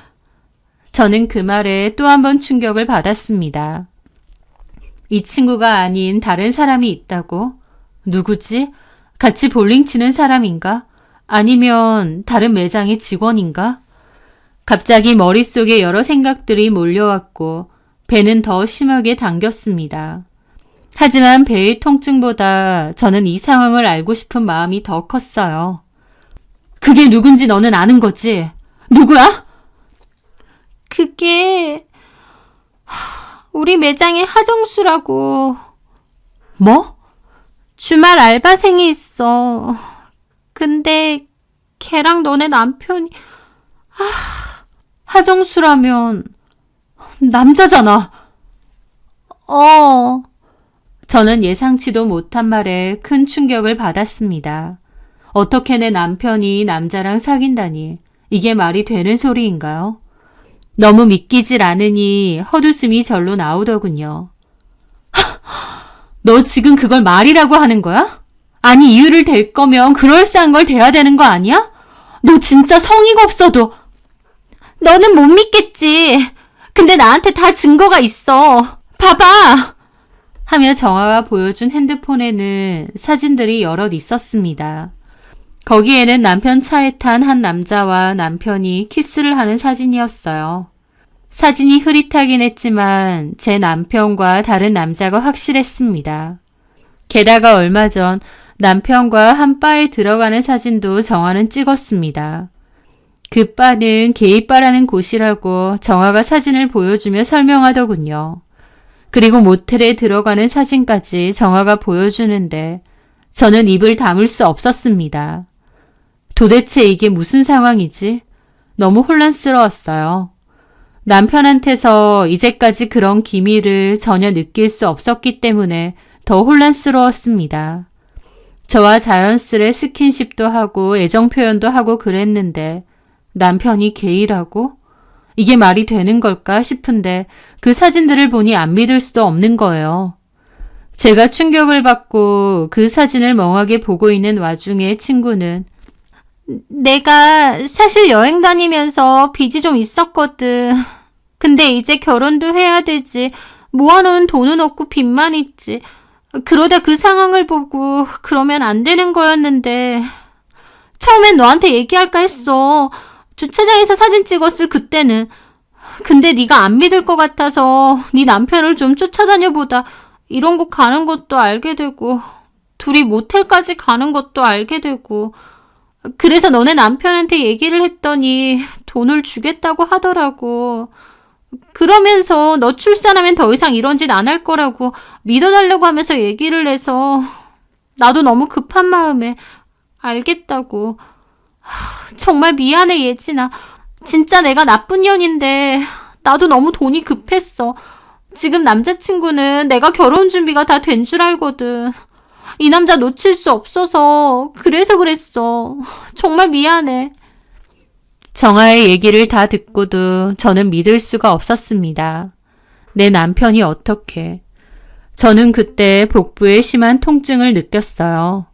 저는 그 말에 또 한 번 충격을 받았습니다. 이 친구가 아닌 다른 사람이 있다고? 누구지? 같이 볼링 치는 사람인가? 아니면 다른 매장의 직원인가? 갑자기 머릿속에 여러 생각들이 몰려왔고 배는 더 심하게 당겼습니다. 하지만 배의 통증보다 저는 이 상황을 알고 싶은 마음이 더 컸어요. 그게 누군지 너는 아는 거지? 누구야? 그게 우리 매장에 하정수라고 뭐? 주말 알바생이 있어. 근데 걔랑 너네 남편이 하정수라면 남자잖아. 저는 예상치도 못한 말에 큰 충격을 받았습니다. 어떻게 내 남편이 남자랑 사귄다니. 이게 말이 되는 소리인가요? 너무 믿기질 않으니 헛웃음이 절로 나오더군요. 너 지금 그걸 말이라고 하는 거야? 아니, 이유를 댈 거면 그럴싸한 걸 대야 되는 거 아니야? 너 진짜 성의가 없어도. 너는 못 믿겠지. 근데 나한테 다 증거가 있어. 봐봐. 하며 정아가 보여준 핸드폰에는 사진들이 여럿 있었습니다. 거기에는 남편 차에 탄 한 남자와 남편이 키스를 하는 사진이었어요. 사진이 흐릿하긴 했지만 제 남편과 다른 남자가 확실했습니다. 게다가 얼마 전 남편과 한 바에 들어가는 사진도 정아는 찍었습니다. 그 바는 게이바라는 곳이라고 정아가 사진을 보여주며 설명하더군요. 그리고 모텔에 들어가는 사진까지 정아가 보여주는데 저는 입을 다물 수 없었습니다. 도대체 이게 무슨 상황이지? 너무 혼란스러웠어요. 남편한테서 이제까지 그런 기미를 전혀 느낄 수 없었기 때문에 더 혼란스러웠습니다. 저와 자연스레 스킨십도 하고 애정 표현도 하고 그랬는데 남편이 게이라고? 이게 말이 되는 걸까 싶은데 그 사진들을 보니 안 믿을 수도 없는 거예요. 제가 충격을 받고 그 사진을 멍하게 보고 있는 와중에 친구는 내가 사실 여행 다니면서 빚이 좀 있었거든. 근데 이제 결혼도 해야 되지. 모아놓은 돈은 없고 빚만 있지. 그러다 그 상황을 보고 그러면 안 되는 거였는데 처음엔 너한테 얘기할까 했어. 주차장에서 사진 찍었을 그때는. 근데 네가 안 믿을 것 같아서 네 남편을 좀 쫓아다녀보다 이런 곳 가는 것도 알게 되고 둘이 모텔까지 가는 것도 알게 되고 그래서 너네 남편한테 얘기를 했더니 돈을 주겠다고 하더라고. 그러면서 너 출산하면 더 이상 이런 짓 안 할 거라고 믿어달라고 하면서 얘기를 해서 나도 너무 급한 마음에 알겠다고. 정말 미안해 예진아. 진짜 내가 나쁜 년인데 나도 너무 돈이 급했어. 지금 남자친구는 내가 결혼 준비가 다 된 줄 알거든. 이 남자 놓칠 수 없어서 그래서 그랬어. 정말 미안해. 정아의 얘기를 다 듣고도 저는 믿을 수가 없었습니다. 내 남편이 어떻게. 저는 그때 복부에 심한 통증을 느꼈어요.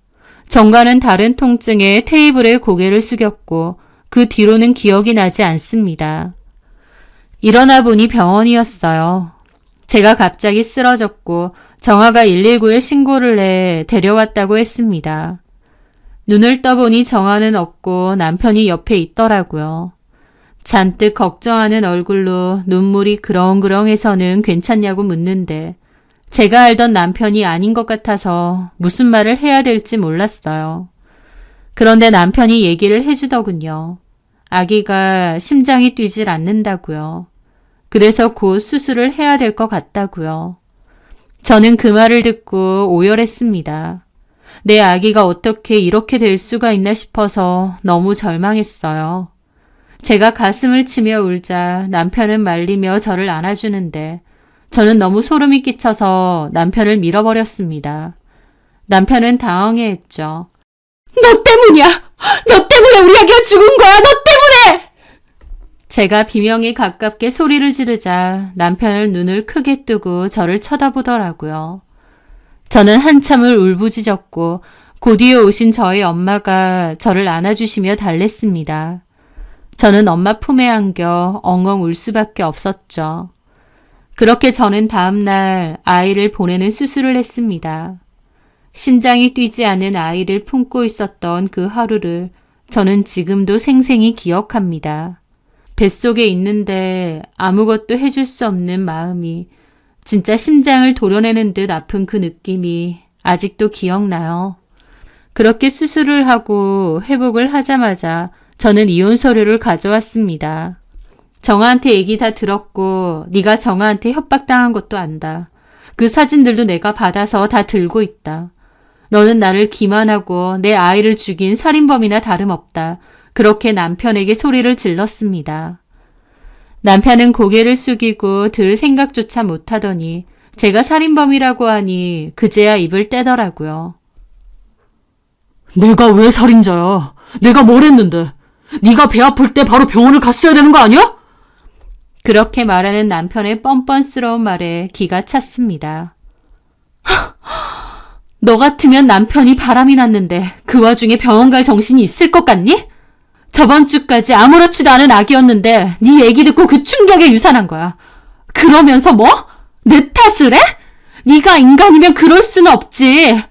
전과는 다른 통증에 테이블에 고개를 숙였고 그 뒤로는 기억이 나지 않습니다. 일어나 보니 병원이었어요. 제가 갑자기 쓰러졌고 정아가 119에 신고를 해 데려왔다고 했습니다. 눈을 떠보니 정아는 없고 남편이 옆에 있더라고요. 잔뜩 걱정하는 얼굴로 눈물이 그렁그렁해서는 괜찮냐고 묻는데 제가 알던 남편이 아닌 것 같아서 무슨 말을 해야 될지 몰랐어요. 그런데 남편이 얘기를 해주더군요. 아기가 심장이 뛰질 않는다고요. 그래서 곧 수술을 해야 될 것 같다고요. 저는 그 말을 듣고 오열했습니다. 내 아기가 어떻게 이렇게 될 수가 있나 싶어서 너무 절망했어요. 제가 가슴을 치며 울자 남편은 말리며 저를 안아주는데 저는 너무 소름이 끼쳐서 남편을 밀어버렸습니다. 남편은 당황해했죠. 너 때문이야! 너 때문에 우리 아기가 죽은 거야! 너 때문에! 제가 비명에 가깝게 소리를 지르자 남편은 눈을 크게 뜨고 저를 쳐다보더라고요. 저는 한참을 울부짖었고 곧이어 오신 저희 엄마가 저를 안아주시며 달랬습니다. 저는 엄마 품에 안겨 엉엉 울 수밖에 없었죠. 그렇게 저는 다음날 아이를 보내는 수술을 했습니다. 심장이 뛰지 않는 아이를 품고 있었던 그 하루를 저는 지금도 생생히 기억합니다. 뱃속에 있는데 아무것도 해줄 수 없는 마음이 진짜 심장을 도려내는 듯 아픈 그 느낌이 아직도 기억나요. 그렇게 수술을 하고 회복을 하자마자 저는 이혼 서류를 가져왔습니다. 정아한테 얘기 다 들었고 네가 정아한테 협박당한 것도 안다. 그 사진들도 내가 받아서 다 들고 있다. 너는 나를 기만하고 내 아이를 죽인 살인범이나 다름없다. 그렇게 남편에게 소리를 질렀습니다. 남편은 고개를 숙이고 들 생각조차 못하더니 제가 살인범이라고 하니 그제야 입을 떼더라고요. 내가 왜 살인자야? 내가 뭘 했는데? 네가 배 아플 때 바로 병원을 갔어야 되는 거 아니야? 그렇게 말하는 남편의 뻔뻔스러운 말에 기가 찼습니다. 너 같으면 남편이 바람이 났는데 그 와중에 병원 갈 정신이 있을 것 같니? 저번 주까지 아무렇지도 않은 아기였는데 네 얘기 듣고 그 충격에 유산한 거야. 그러면서 뭐? 내 탓을 해? 네가 인간이면 그럴 수는 없지.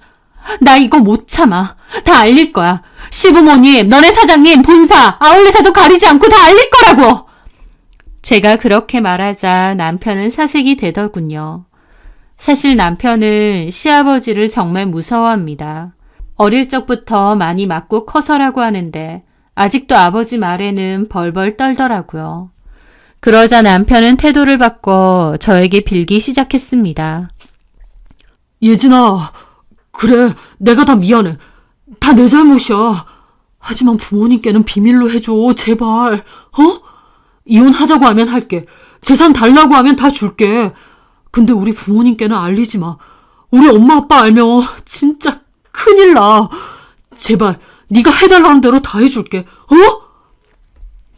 나 이거 못 참아. 다 알릴 거야. 시부모님, 너네 사장님, 본사, 아울렛에도 가리지 않고 다 알릴 거라고. 제가 그렇게 말하자 남편은 사색이 되더군요. 사실 남편은 시아버지를 정말 무서워합니다. 어릴 적부터 많이 맞고 커서라고 하는데 아직도 아버지 말에는 벌벌 떨더라고요. 그러자 남편은 태도를 바꿔 저에게 빌기 시작했습니다. 예진아, 그래, 내가 다 미안해. 다 내 잘못이야. 하지만 부모님께는 비밀로 해줘, 제발. 이혼하자고 하면 할게. 재산 달라고 하면 다 줄게. 근데 우리 부모님께는 알리지 마. 우리 엄마 아빠 알면 진짜 큰일 나. 제발 네가 해달라는 대로 다 해줄게.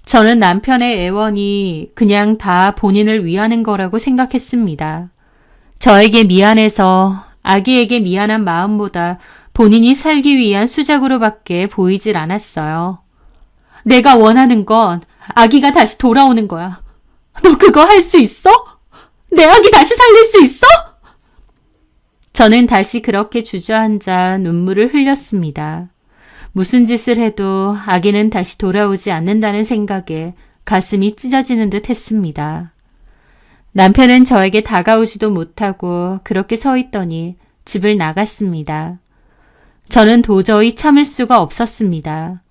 저는 남편의 애원이 그냥 다 본인을 위하는 거라고 생각했습니다. 저에게 미안해서 아기에게 미안한 마음보다 본인이 살기 위한 수작으로밖에 보이질 않았어요. 내가 원하는 건 아기가 다시 돌아오는 거야. 너 그거 할 수 있어? 내 아기 다시 살릴 수 있어? 저는 다시 그렇게 주저앉아 눈물을 흘렸습니다. 무슨 짓을 해도 아기는 다시 돌아오지 않는다는 생각에 가슴이 찢어지는 듯 했습니다. 남편은 저에게 다가오지도 못하고 그렇게 서 있더니 집을 나갔습니다. 저는 도저히 참을 수가 없었습니다.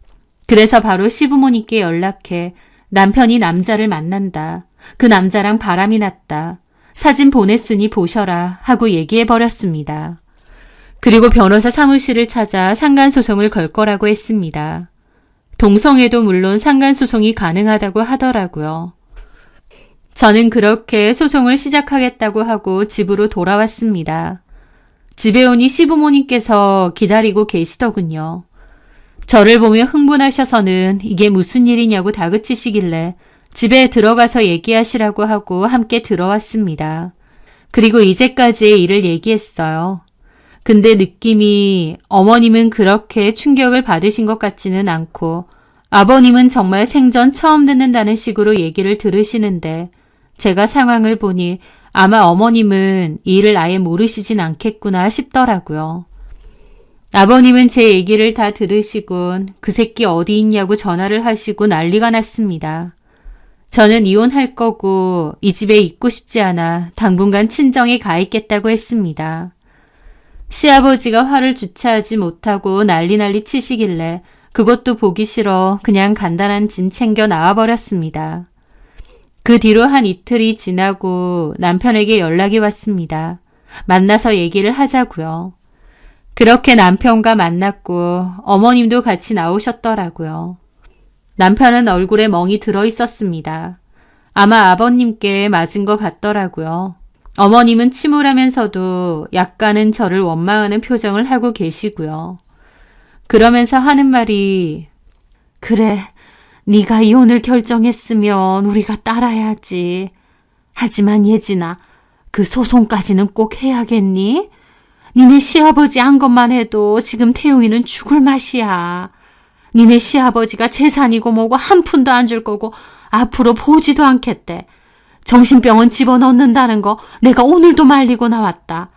그래서 바로 시부모님께 연락해 남편이 남자를 만난다. 그 남자랑 바람이 났다. 사진 보냈으니 보셔라 하고 얘기해버렸습니다. 그리고 변호사 사무실을 찾아 상간소송을 걸 거라고 했습니다. 동성애도 물론 상간소송이 가능하다고 하더라고요. 저는 그렇게 소송을 시작하겠다고 하고 집으로 돌아왔습니다. 집에 오니 시부모님께서 기다리고 계시더군요. 저를 보며 흥분하셔서는 이게 무슨 일이냐고 다그치시길래 집에 들어가서 얘기하시라고 하고 함께 들어왔습니다. 그리고 이제까지의 일을 얘기했어요. 근데 느낌이 어머님은 그렇게 충격을 받으신 것 같지는 않고 아버님은 정말 생전 처음 듣는다는 식으로 얘기를 들으시는데 제가 상황을 보니 아마 어머님은 이 일을 아예 모르시진 않겠구나 싶더라고요. 아버님은 제 얘기를 다 들으시곤 그 새끼 어디 있냐고 전화를 하시고 난리가 났습니다. 저는 이혼할 거고 이 집에 있고 싶지 않아 당분간 친정에 가 있겠다고 했습니다. 시아버지가 화를 주체하지 못하고 난리 치시길래 그것도 보기 싫어 그냥 간단한 짐 챙겨 나와버렸습니다. 그 뒤로 한 이틀이 지나고 남편에게 연락이 왔습니다. 만나서 얘기를 하자고요. 그렇게 남편과 만났고 어머님도 같이 나오셨더라고요. 남편은 얼굴에 멍이 들어 있었습니다. 아마 아버님께 맞은 것 같더라고요. 어머님은 침울하면서도 약간은 저를 원망하는 표정을 하고 계시고요. 그러면서 하는 말이 그래, 네가 이혼을 결정했으면 우리가 따라야지. 하지만 예진아, 그 소송까지는 꼭 해야겠니? 니네 시아버지 한 것만 해도 지금 태용이는 죽을 맛이야. 니네 시아버지가 재산이고 뭐고 한 푼도 안 줄 거고 앞으로 보지도 않겠대. 정신병원 집어넣는다는 거 내가 오늘도 말리고 나왔다.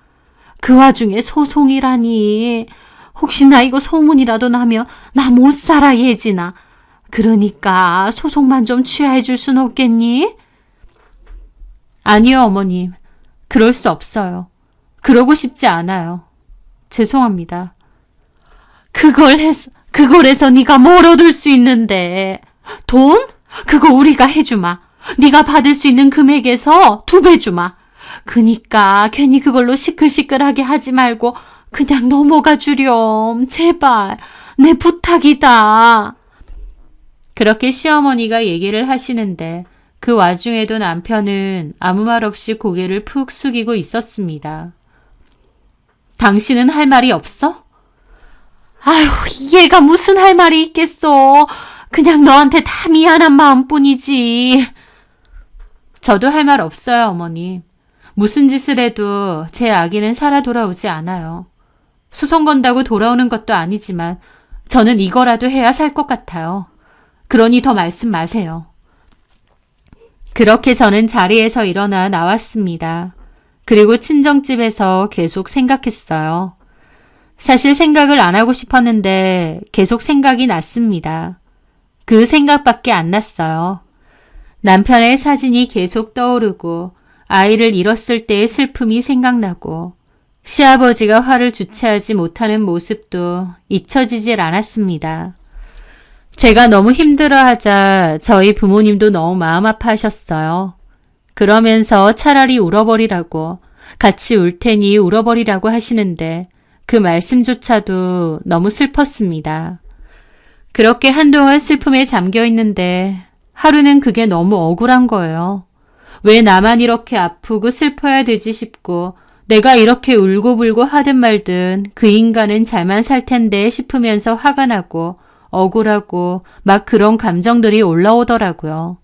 그 와중에 소송이라니. 혹시나 이거 소문이라도 나면 나 못 살아 예진아. 그러니까 소송만 좀 취하해 줄 순 없겠니? 아니요 어머님. 그럴 수 없어요. 그러고 싶지 않아요. 죄송합니다. 그걸 해서 네가 뭘 얻을 수 있는데. 돈? 그거 우리가 해주마. 네가 받을 수 있는 금액에서 2배 주마. 그니까 괜히 그걸로 시끌시끌하게 하지 말고 그냥 넘어가 주렴. 제발. 내 부탁이다. 그렇게 시어머니가 얘기를 하시는데 그 와중에도 남편은 아무 말 없이 고개를 푹 숙이고 있었습니다. 당신은 할 말이 없어? 아휴, 얘가 무슨 할 말이 있겠어. 그냥 너한테 다 미안한 마음뿐이지. 저도 할 말 없어요, 어머니. 무슨 짓을 해도 제 아기는 살아 돌아오지 않아요. 소송 건다고 돌아오는 것도 아니지만 저는 이거라도 해야 살 것 같아요. 그러니 더 말씀 마세요. 그렇게 저는 자리에서 일어나 나왔습니다. 그리고 친정집에서 계속 생각했어요. 사실 생각을 안 하고 싶었는데 계속 생각이 났습니다. 그 생각밖에 안 났어요. 남편의 사진이 계속 떠오르고 아이를 잃었을 때의 슬픔이 생각나고 시아버지가 화를 주체하지 못하는 모습도 잊혀지질 않았습니다. 제가 너무 힘들어하자 저희 부모님도 너무 마음 아파하셨어요. 그러면서 차라리 울어버리라고, 같이 울 테니 울어버리라고 하시는데 그 말씀조차도 너무 슬펐습니다. 그렇게 한동안 슬픔에 잠겨 있는데 하루는 그게 너무 억울한 거예요. 왜 나만 이렇게 아프고 슬퍼야 되지 싶고 내가 이렇게 울고불고 하든 말든 그 인간은 잘만 살 텐데 싶으면서 화가 나고 억울하고 막 그런 감정들이 올라오더라고요.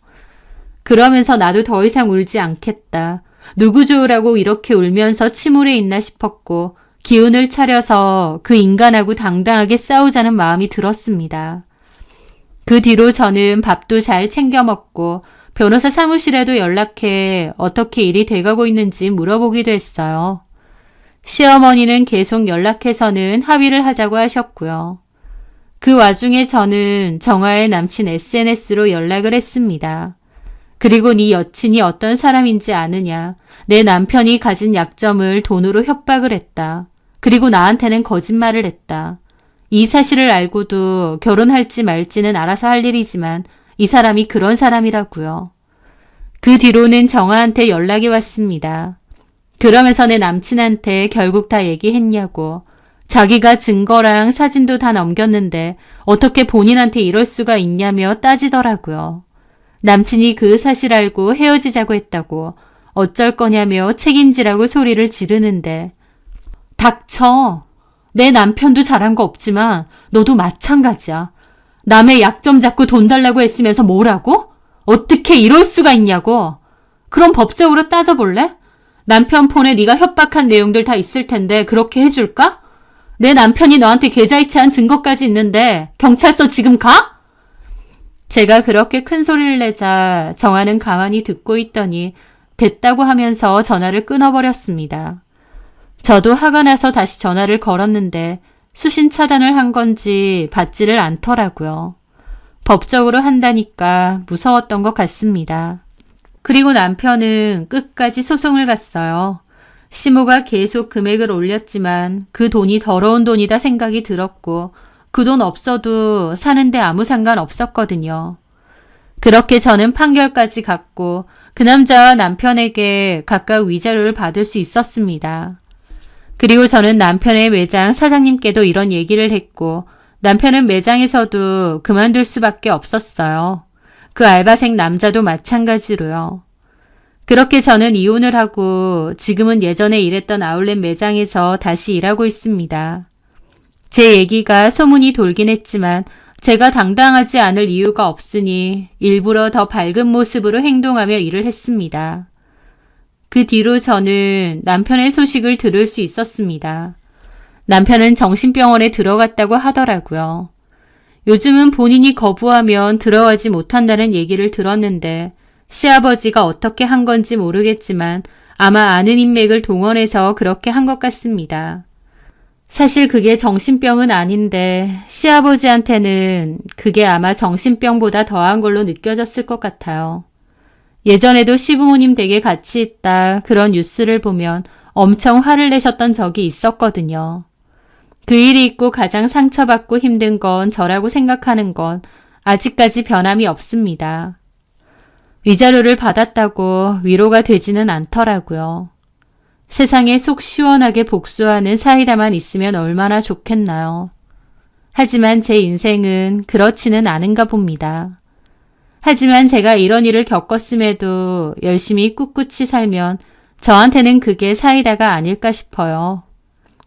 그러면서 나도 더 이상 울지 않겠다. 누구 좋으라고 이렇게 울면서 침울해 있나 싶었고 기운을 차려서 그 인간하고 당당하게 싸우자는 마음이 들었습니다. 그 뒤로 저는 밥도 잘 챙겨 먹고 변호사 사무실에도 연락해 어떻게 일이 돼가고 있는지 물어보기도 했어요. 시어머니는 계속 연락해서는 합의를 하자고 하셨고요. 그 와중에 저는 정아의 남친 SNS로 연락을 했습니다. 그리고 네 여친이 어떤 사람인지 아느냐. 내 남편이 가진 약점을 돈으로 협박을 했다. 그리고 나한테는 거짓말을 했다. 이 사실을 알고도 결혼할지 말지는 알아서 할 일이지만 이 사람이 그런 사람이라고요. 그 뒤로는 정아한테 연락이 왔습니다. 그러면서 내 남친한테 결국 다 얘기했냐고. 자기가 증거랑 사진도 다 넘겼는데 어떻게 본인한테 이럴 수가 있냐며 따지더라고요. 남친이 그 사실 알고 헤어지자고 했다고 어쩔 거냐며 책임지라고 소리를 지르는데 닥쳐. 내 남편도 잘한 거 없지만 너도 마찬가지야. 남의 약점 잡고 돈 달라고 했으면서 뭐라고? 어떻게 이럴 수가 있냐고. 그럼 법적으로 따져볼래? 남편 폰에 네가 협박한 내용들 다 있을 텐데 그렇게 해줄까? 내 남편이 너한테 계좌이체한 증거까지 있는데 경찰서 지금 가? 제가 그렇게 큰 소리를 내자 정아는 가만히 듣고 있더니 됐다고 하면서 전화를 끊어버렸습니다. 저도 화가 나서 다시 전화를 걸었는데 수신 차단을 한 건지 받지를 않더라고요. 법적으로 한다니까 무서웠던 것 같습니다. 그리고 남편은 끝까지 소송을 갔어요. 시모가 계속 금액을 올렸지만 그 돈이 더러운 돈이다 생각이 들었고 그 돈 없어도 사는데 아무 상관 없었거든요. 그렇게 저는 판결까지 갔고 그 남자와 남편에게 각각 위자료를 받을 수 있었습니다. 그리고 저는 남편의 매장 사장님께도 이런 얘기를 했고 남편은 매장에서도 그만둘 수밖에 없었어요. 그 알바생 남자도 마찬가지로요. 그렇게 저는 이혼을 하고 지금은 예전에 일했던 아울렛 매장에서 다시 일하고 있습니다. 제 얘기가 소문이 돌긴 했지만 제가 당당하지 않을 이유가 없으니 일부러 더 밝은 모습으로 행동하며 일을 했습니다. 그 뒤로 저는 남편의 소식을 들을 수 있었습니다. 남편은 정신병원에 들어갔다고 하더라고요. 요즘은 본인이 거부하면 들어가지 못한다는 얘기를 들었는데 시아버지가 어떻게 한 건지 모르겠지만 아마 아는 인맥을 동원해서 그렇게 한 것 같습니다. 사실 그게 정신병은 아닌데 시아버지한테는 그게 아마 정신병보다 더한 걸로 느껴졌을 것 같아요. 예전에도 시부모님 댁에 같이 있다 그런 뉴스를 보면 엄청 화를 내셨던 적이 있었거든요. 그 일이 있고 가장 상처받고 힘든 건 저라고 생각하는 건 아직까지 변함이 없습니다. 위자료를 받았다고 위로가 되지는 않더라고요. 세상에 속 시원하게 복수하는 사이다만 있으면 얼마나 좋겠나요. 하지만 제 인생은 그렇지는 않은가 봅니다. 하지만 제가 이런 일을 겪었음에도 열심히 꿋꿋이 살면 저한테는 그게 사이다가 아닐까 싶어요.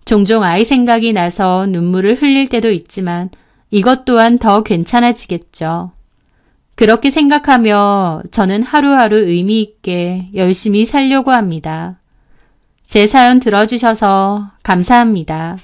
종종 아이 생각이 나서 눈물을 흘릴 때도 있지만 이것 또한 더 괜찮아지겠죠. 그렇게 생각하며 저는 하루하루 의미 있게 열심히 살려고 합니다. 제 사연 들어주셔서 감사합니다.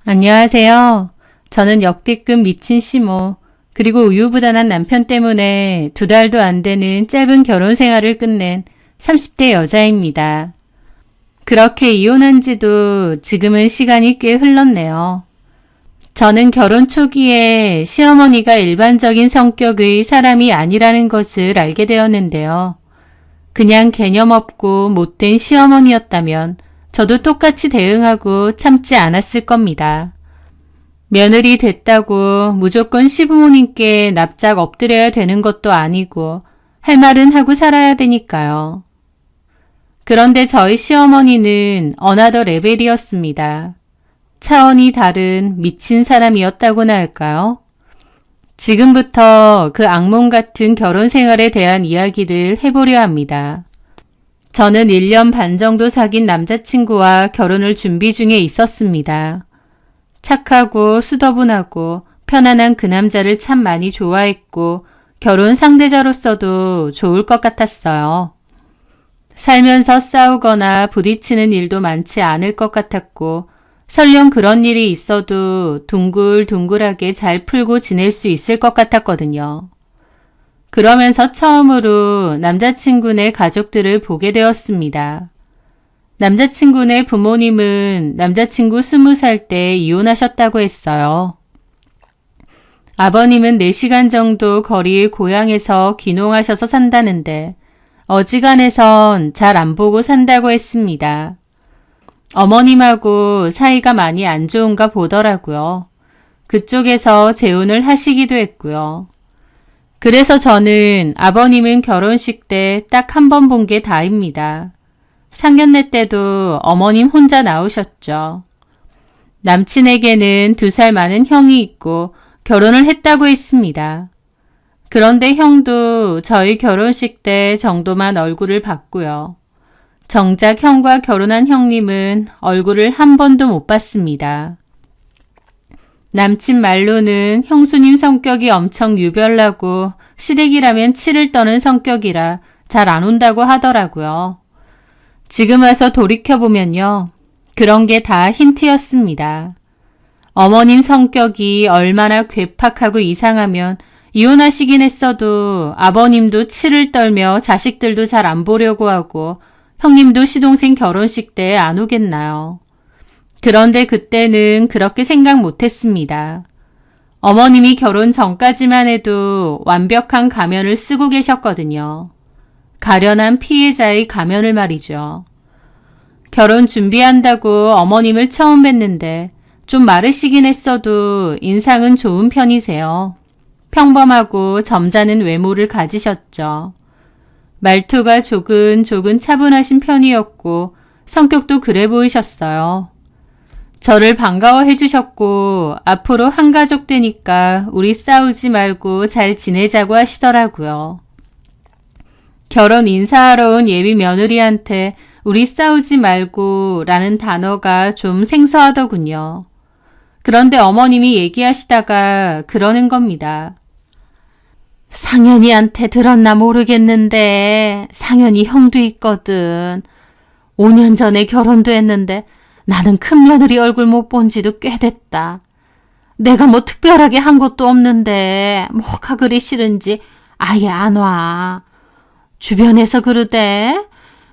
안녕하세요. 저는 역대급 미친 시모, 그리고 우유부단한 남편 때문에 2달도 안 되는 짧은 결혼 생활을 끝낸 30대 여자입니다. 그렇게 이혼한 지도 지금은 시간이 꽤 흘렀네요. 저는 결혼 초기에 시어머니가 일반적인 성격의 사람이 아니라는 것을 알게 되었는데요. 그냥 개념 없고 못된 시어머니였다면 저도 똑같이 대응하고 참지 않았을 겁니다. 며느리 됐다고 무조건 시부모님께 납작 엎드려야 되는 것도 아니고 할 말은 하고 살아야 되니까요. 그런데 저희 시어머니는 어나더 레벨이었습니다. 차원이 다른 미친 사람이었다고나 할까요? 지금부터 그 악몽 같은 결혼 생활에 대한 이야기를 해보려 합니다. 저는 1년 반 정도 사귄 남자친구와 결혼을 준비 중에 있었습니다. 착하고 수더분하고 편안한 그 남자를 참 많이 좋아했고 결혼 상대자로서도 좋을 것 같았어요. 살면서 싸우거나 부딪히는 일도 많지 않을 것 같았고 설령 그런 일이 있어도 둥글둥글하게 잘 풀고 지낼 수 있을 것 같았거든요. 그러면서 처음으로 남자친구네 가족들을 보게 되었습니다. 남자친구네 부모님은 남자친구 20살 때 이혼하셨다고 했어요. 아버님은 4시간 정도 거리의 고향에서 귀농하셔서 산다는데 어지간해선 잘 안 보고 산다고 했습니다. 어머님하고 사이가 많이 안 좋은가 보더라고요. 그쪽에서 재혼을 하시기도 했고요. 그래서 저는 아버님은 결혼식 때 딱 한 번 본 게 다입니다. 상견례 때도 어머님 혼자 나오셨죠. 남친에게는 2살 많은 형이 있고 결혼을 했다고 했습니다. 그런데 형도 저희 결혼식 때 정도만 얼굴을 봤고요. 정작 형과 결혼한 형님은 얼굴을 한 번도 못 봤습니다. 남친 말로는 형수님 성격이 엄청 유별나고 시댁이라면 치를 떠는 성격이라 잘 안 온다고 하더라고요. 지금 와서 돌이켜보면요. 그런 게 다 힌트였습니다. 어머님 성격이 얼마나 괴팍하고 이상하면 이혼하시긴 했어도 아버님도 치를 떨며 자식들도 잘 안 보려고 하고 형님도 시동생 결혼식 때 안 오겠나요. 그런데 그때는 그렇게 생각 못했습니다. 어머님이 결혼 전까지만 해도 완벽한 가면을 쓰고 계셨거든요. 가련한 피해자의 가면을 말이죠. 결혼 준비한다고 어머님을 처음 뵀는데 좀 마르시긴 했어도 인상은 좋은 편이세요. 평범하고 점잖은 외모를 가지셨죠. 말투가 조근조근 차분하신 편이었고 성격도 그래 보이셨어요. 저를 반가워해 주셨고 앞으로 한 가족 되니까 우리 싸우지 말고 잘 지내자고 하시더라고요. 결혼 인사하러 온 예비 며느리한테 우리 싸우지 말고 라는 단어가 좀 생소하더군요. 그런데 어머님이 얘기하시다가 그러는 겁니다. 상현이한테 들었나 모르겠는데 상현이 형도 있거든. 5년 전에 결혼도 했는데 나는 큰며느리 얼굴 못 본 지도 꽤 됐다. 내가 뭐 특별하게 한 것도 없는데 뭐가 그리 싫은지 아예 안 와. 주변에서 그러대.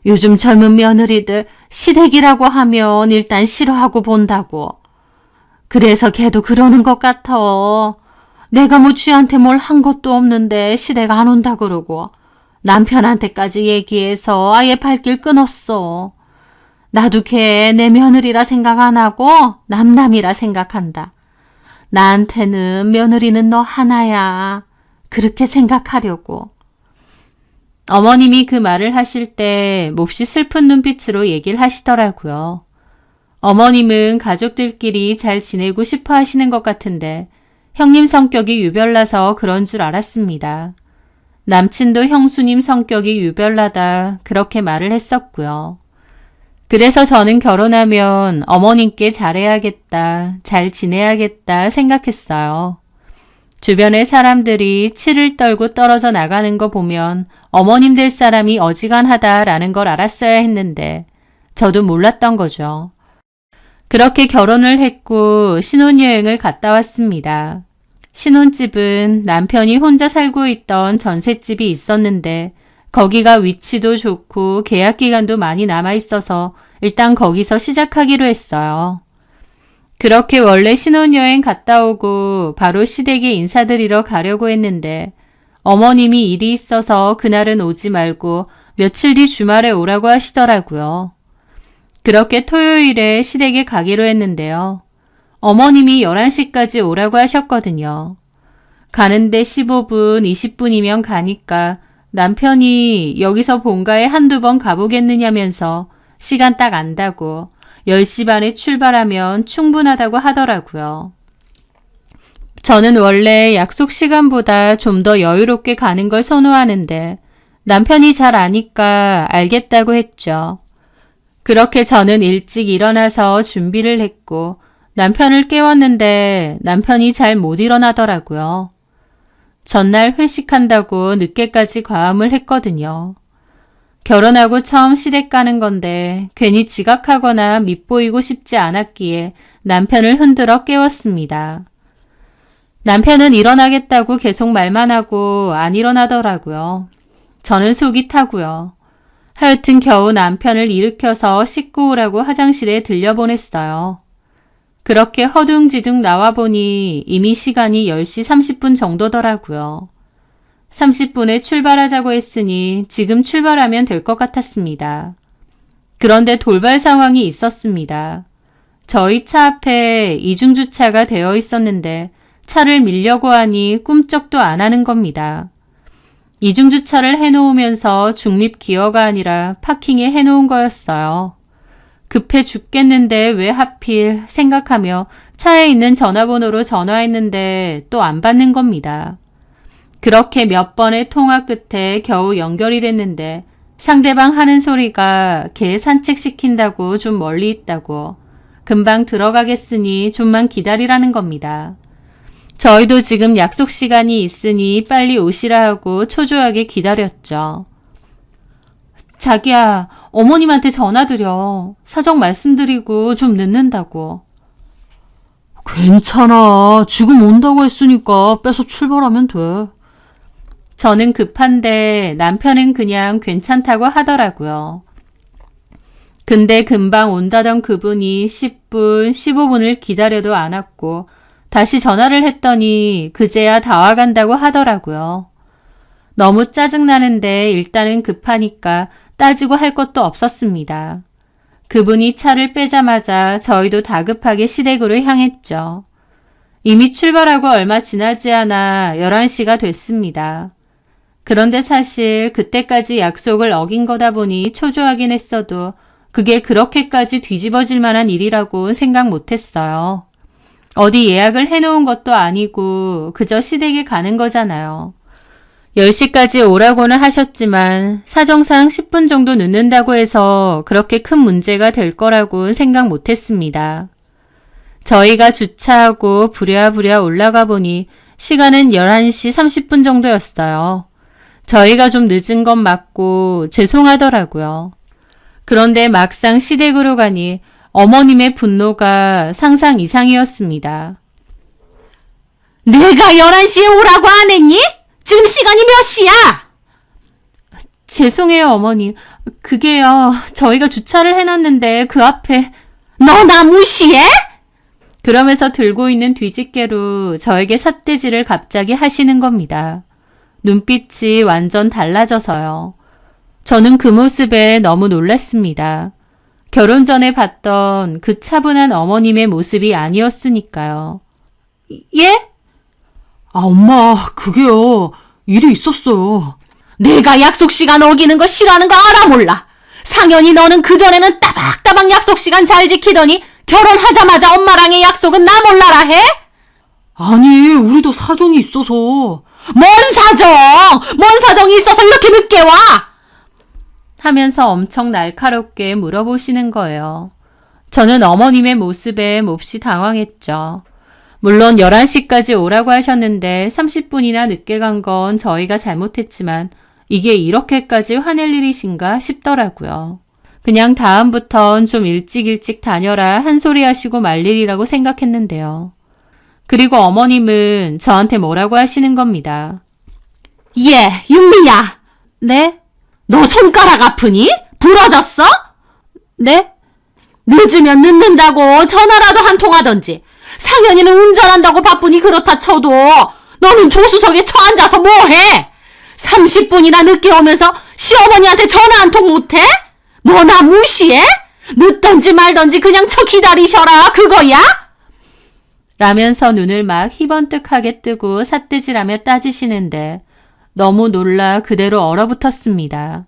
요즘 젊은 며느리들 시댁이라고 하면 일단 싫어하고 본다고. 그래서 걔도 그러는 것 같아. 내가 뭐 쥐한테 뭘 한 것도 없는데 시댁 안 온다 그러고 남편한테까지 얘기해서 아예 발길 끊었어. 나도 걔 내 며느리라 생각 안 하고 남남이라 생각한다. 나한테는 며느리는 너 하나야. 그렇게 생각하려고. 어머님이 그 말을 하실 때 몹시 슬픈 눈빛으로 얘기를 하시더라고요. 어머님은 가족들끼리 잘 지내고 싶어 하시는 것 같은데 형님 성격이 유별나서 그런 줄 알았습니다. 남친도 형수님 성격이 유별나다 그렇게 말을 했었고요. 그래서 저는 결혼하면 어머님께 잘해야겠다, 잘 지내야겠다 생각했어요. 주변의 사람들이 치를 떨고 떨어져 나가는 거 보면 어머님 될 사람이 어지간하다라는 걸 알았어야 했는데 저도 몰랐던 거죠. 그렇게 결혼을 했고 신혼여행을 갔다 왔습니다. 신혼집은 남편이 혼자 살고 있던 전셋집이 있었는데 거기가 위치도 좋고 계약 기간도 많이 남아 있어서 일단 거기서 시작하기로 했어요. 그렇게 원래 신혼여행 갔다 오고 바로 시댁에 인사드리러 가려고 했는데 어머님이 일이 있어서 그날은 오지 말고 며칠 뒤 주말에 오라고 하시더라고요. 그렇게 토요일에 시댁에 가기로 했는데요. 어머님이 11시까지 오라고 하셨거든요. 가는데 15분, 20분이면 가니까 남편이 여기서 본가에 한두 번 가보겠느냐면서 시간 딱 안다고 10시 반에 출발하면 충분하다고 하더라고요. 저는 원래 약속 시간보다 좀 더 여유롭게 가는 걸 선호하는데 남편이 잘 아니까 알겠다고 했죠. 그렇게 저는 일찍 일어나서 준비를 했고 남편을 깨웠는데 남편이 잘 못 일어나더라고요. 전날 회식한다고 늦게까지 과음을 했거든요. 결혼하고 처음 시댁 가는 건데 괜히 지각하거나 밉보이고 싶지 않았기에 남편을 흔들어 깨웠습니다. 남편은 일어나겠다고 계속 말만 하고 안 일어나더라고요. 저는 속이 타고요. 하여튼 겨우 남편을 일으켜서 씻고 오라고 화장실에 들려보냈어요. 그렇게 허둥지둥 나와보니 이미 시간이 10시 30분 정도더라고요. 30분에 출발하자고 했으니 지금 출발하면 될 것 같았습니다. 그런데 돌발 상황이 있었습니다. 저희 차 앞에 이중주차가 되어 있었는데 차를 밀려고 하니 꿈쩍도 안 하는 겁니다. 이중주차를 해놓으면서 중립기어가 아니라 파킹에 해놓은 거였어요. 급해 죽겠는데 왜 하필 생각하며 차에 있는 전화번호로 전화했는데 또 안 받는 겁니다. 그렇게 몇 번의 통화 끝에 겨우 연결이 됐는데 상대방 하는 소리가 개 산책시킨다고 좀 멀리 있다고 금방 들어가겠으니 좀만 기다리라는 겁니다. 저희도 지금 약속 시간이 있으니 빨리 오시라 하고 초조하게 기다렸죠. 자기야, 어머님한테 전화드려. 사정 말씀드리고 좀 늦는다고. 괜찮아. 지금 온다고 했으니까 빼서 출발하면 돼. 저는 급한데 남편은 그냥 괜찮다고 하더라고요. 근데 금방 온다던 그분이 10분, 15분을 기다려도 안 왔고 다시 전화를 했더니 그제야 다 와간다고 하더라고요. 너무 짜증나는데 일단은 급하니까 따지고 할 것도 없었습니다. 그분이 차를 빼자마자 저희도 다급하게 시댁으로 향했죠. 이미 출발하고 얼마 지나지 않아 11시가 됐습니다. 그런데 사실 그때까지 약속을 어긴 거다 보니 초조하긴 했어도 그게 그렇게까지 뒤집어질 만한 일이라고 생각 못했어요. 어디 예약을 해놓은 것도 아니고 그저 시댁에 가는 거잖아요. 10시까지 오라고는 하셨지만 사정상 10분 정도 늦는다고 해서 그렇게 큰 문제가 될 거라고 생각 못했습니다. 저희가 주차하고 부랴부랴 올라가 보니 시간은 11시 30분 정도였어요. 저희가 좀 늦은 건 맞고 죄송하더라고요. 그런데 막상 시댁으로 가니 어머님의 분노가 상상 이상이었습니다. 내가 11시에 오라고 안 했니? 지금 시간이 몇 시야? 죄송해요, 어머님. 그게요, 저희가 주차를 해놨는데 그 앞에. 너 나 무시해? 그러면서 들고 있는 뒤집개로 저에게 삿대질을 갑자기 하시는 겁니다. 눈빛이 완전 달라져서요. 저는 그 모습에 너무 놀랐습니다. 결혼 전에 봤던 그 차분한 어머님의 모습이 아니었으니까요. 예? 아, 엄마, 그게요. 일이 있었어요. 내가 약속 시간 어기는 거 싫어하는 거 알아 몰라. 상현이 너는 그전에는 따박따박 약속 시간 잘 지키더니 결혼하자마자 엄마랑의 약속은 나 몰라라 해? 아니, 우리도 사정이 있어서. 뭔 사정? 뭔 사정이 있어서 이렇게 늦게 와? 하면서 엄청 날카롭게 물어보시는 거예요. 저는 어머님의 모습에 몹시 당황했죠. 물론 11시까지 오라고 하셨는데 30분이나 늦게 간 건 저희가 잘못했지만 이게 이렇게까지 화낼 일이신가 싶더라고요. 그냥 다음부턴 좀 일찍 다녀라 한 소리 하시고 말 일이라고 생각했는데요. 그리고 어머님은 저한테 뭐라고 하시는 겁니다. 예, 윤미야. 네? 너 손가락 아프니? 부러졌어? 네? 늦으면 늦는다고 전화라도 한 통 하던지. 상현이는 운전한다고 바쁘니 그렇다 쳐도 너는 조수석에 처앉아서 뭐해? 30분이나 늦게 오면서 시어머니한테 전화 한 통 못해? 너 나 무시해? 늦던지 말던지 그냥 쳐 기다리셔라 그거야? 라면서 눈을 막 희번뜩하게 뜨고 삿대질하며 따지시는데 너무 놀라 그대로 얼어붙었습니다.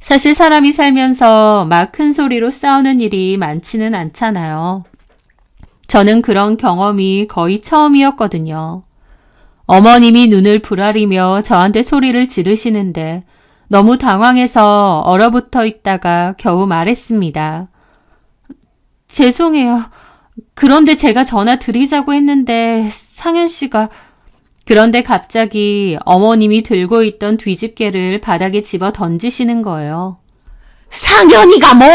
사실 사람이 살면서 막 큰 소리로 싸우는 일이 많지는 않잖아요. 저는 그런 경험이 거의 처음이었거든요. 어머님이 눈을 부라리며 저한테 소리를 지르시는데 너무 당황해서 얼어붙어 있다가 겨우 말했습니다. 죄송해요. 그런데 제가 전화 드리자고 했는데 상현 씨가... 그런데 갑자기 어머님이 들고 있던 뒤집개를 바닥에 집어 던지시는 거예요. 상현이가 뭐?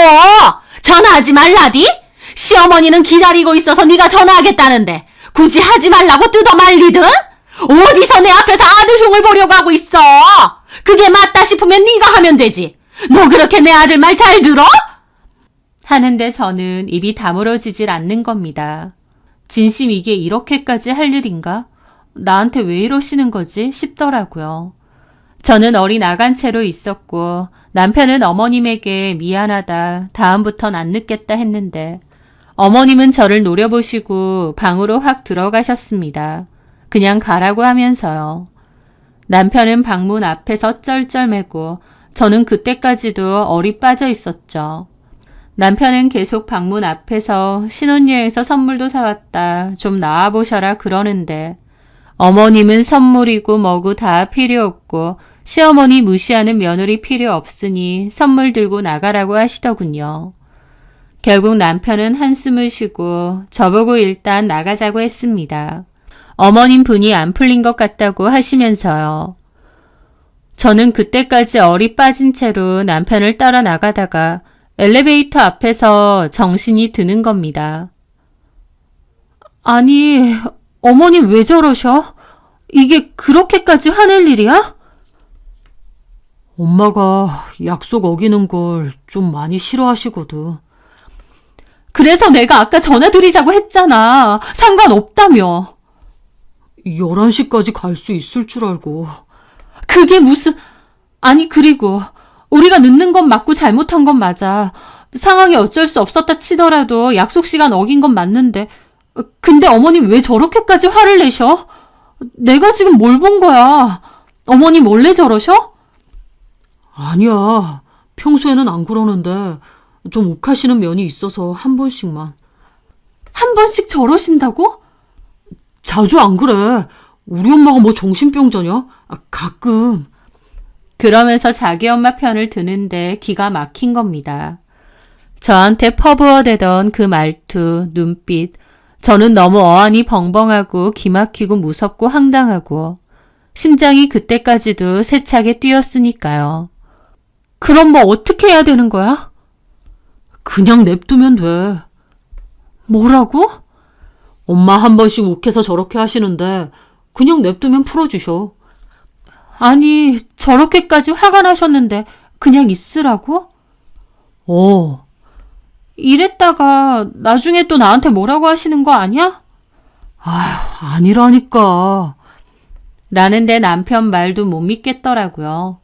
전화하지 말라디? 시어머니는 기다리고 있어서 네가 전화하겠다는데 굳이 하지 말라고 뜯어 말리든? 어디서 내 앞에서 아들 흉을 보려고 하고 있어? 그게 맞다 싶으면 네가 하면 되지. 너 그렇게 내 아들 말 잘 들어? 하는데 저는 입이 다물어지질 않는 겁니다. 진심 이게 이렇게까지 할 일인가? 나한테 왜 이러시는 거지? 싶더라고요. 저는 어린 나간 채로 있었고 남편은 어머님에게 미안하다, 다음부턴 안 늦겠다 했는데 어머님은 저를 노려보시고 방으로 확 들어가셨습니다. 그냥 가라고 하면서요. 남편은 방문 앞에서 쩔쩔매고 저는 그때까지도 얼이 빠져 있었죠. 남편은 계속 방문 앞에서 신혼여행에서 선물도 사왔다, 좀 나와보셔라 그러는데 어머님은 선물이고 뭐고 다 필요 없고 시어머니 무시하는 며느리 필요 없으니 선물 들고 나가라고 하시더군요. 결국 남편은 한숨을 쉬고 저보고 일단 나가자고 했습니다. 어머님 분이 안 풀린 것 같다고 하시면서요. 저는 그때까지 얼이 빠진 채로 남편을 따라 나가다가 엘리베이터 앞에서 정신이 드는 겁니다. 아니, 어머님 왜 저러셔? 이게 그렇게까지 화낼 일이야? 엄마가 약속 어기는 걸 좀 많이 싫어하시거든. 그래서 내가 아까 전화 드리자고 했잖아. 상관없다며. 11시까지 갈 수 있을 줄 알고. 그게 무슨... 아니 그리고 우리가 늦는 건 맞고 잘못한 건 맞아. 상황이 어쩔 수 없었다 치더라도 약속 시간 어긴 건 맞는데 근데 어머님 왜 저렇게까지 화를 내셔? 내가 지금 뭘 본 거야? 어머님 원래 저러셔? 아니야. 평소에는 안 그러는데 좀 욱하시는 면이 있어서 한 번씩만. 한 번씩 저러신다고? 자주 안 그래. 우리 엄마가 뭐 정신병자냐? 가끔. 그러면서 자기 엄마 편을 드는데 기가 막힌 겁니다. 저한테 퍼부어대던 그 말투, 눈빛, 저는 너무 어안이 벙벙하고 기막히고 무섭고 황당하고 심장이 그때까지도 세차게 뛰었으니까요. 그럼 뭐 어떻게 해야 되는 거야? 그냥 냅두면 돼. 뭐라고? 엄마 한 번씩 욱해서 저렇게 하시는데 그냥 냅두면 풀어주셔. 아니, 저렇게까지 화가 나셨는데 그냥 있으라고? 이랬다가 나중에 또 나한테 뭐라고 하시는 거 아니야? 아휴, 아니라니까. 라는데 남편 말도 못 믿겠더라고요.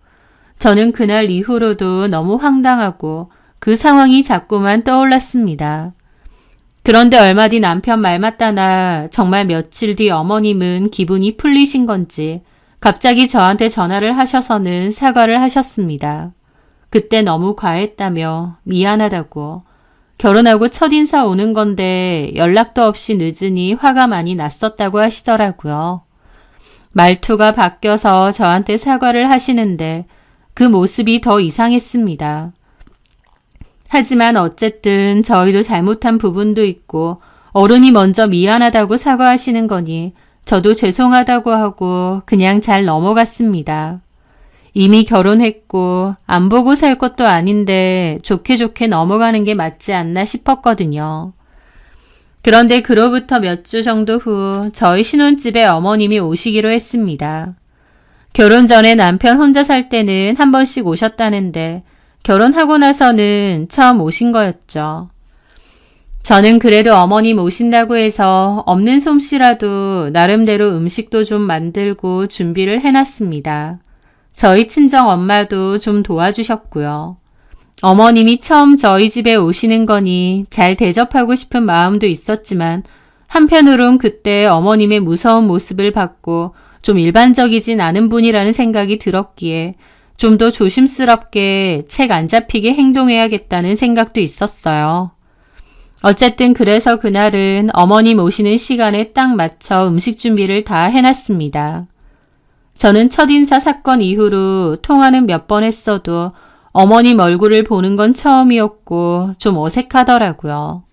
저는 그날 이후로도 너무 황당하고 그 상황이 자꾸만 떠올랐습니다. 그런데 얼마 뒤 남편 말 맞다나 정말 며칠 뒤 어머님은 기분이 풀리신 건지 갑자기 저한테 전화를 하셔서는 사과를 하셨습니다. 그때 너무 과했다며 미안하다고 결혼하고 첫인사 오는 건데 연락도 없이 늦으니 화가 많이 났었다고 하시더라고요. 말투가 바뀌어서 저한테 사과를 하시는데 그 모습이 더 이상했습니다. 하지만 어쨌든 저희도 잘못한 부분도 있고 어른이 먼저 미안하다고 사과하시는 거니 저도 죄송하다고 하고 그냥 잘 넘어갔습니다. 이미 결혼했고 안 보고 살 것도 아닌데 좋게 좋게 넘어가는 게 맞지 않나 싶었거든요. 그런데 그로부터 몇 주 정도 후 저희 신혼집에 어머님이 오시기로 했습니다. 결혼 전에 남편 혼자 살 때는 한 번씩 오셨다는데 결혼하고 나서는 처음 오신 거였죠. 저는 그래도 어머님 오신다고 해서 없는 솜씨라도 나름대로 음식도 좀 만들고 준비를 해놨습니다. 저희 친정 엄마도 좀 도와주셨고요. 어머님이 처음 저희 집에 오시는 거니 잘 대접하고 싶은 마음도 있었지만 한편으론 그때 어머님의 무서운 모습을 봤고 좀 일반적이진 않은 분이라는 생각이 들었기에 좀 더 조심스럽게 책 안 잡히게 행동해야겠다는 생각도 있었어요. 어쨌든 그래서 그날은 어머님 오시는 시간에 딱 맞춰 음식 준비를 다 해놨습니다. 저는 첫인사 사건 이후로 통화는 몇 번 했어도 어머님 얼굴을 보는 건 처음이었고 좀 어색하더라고요.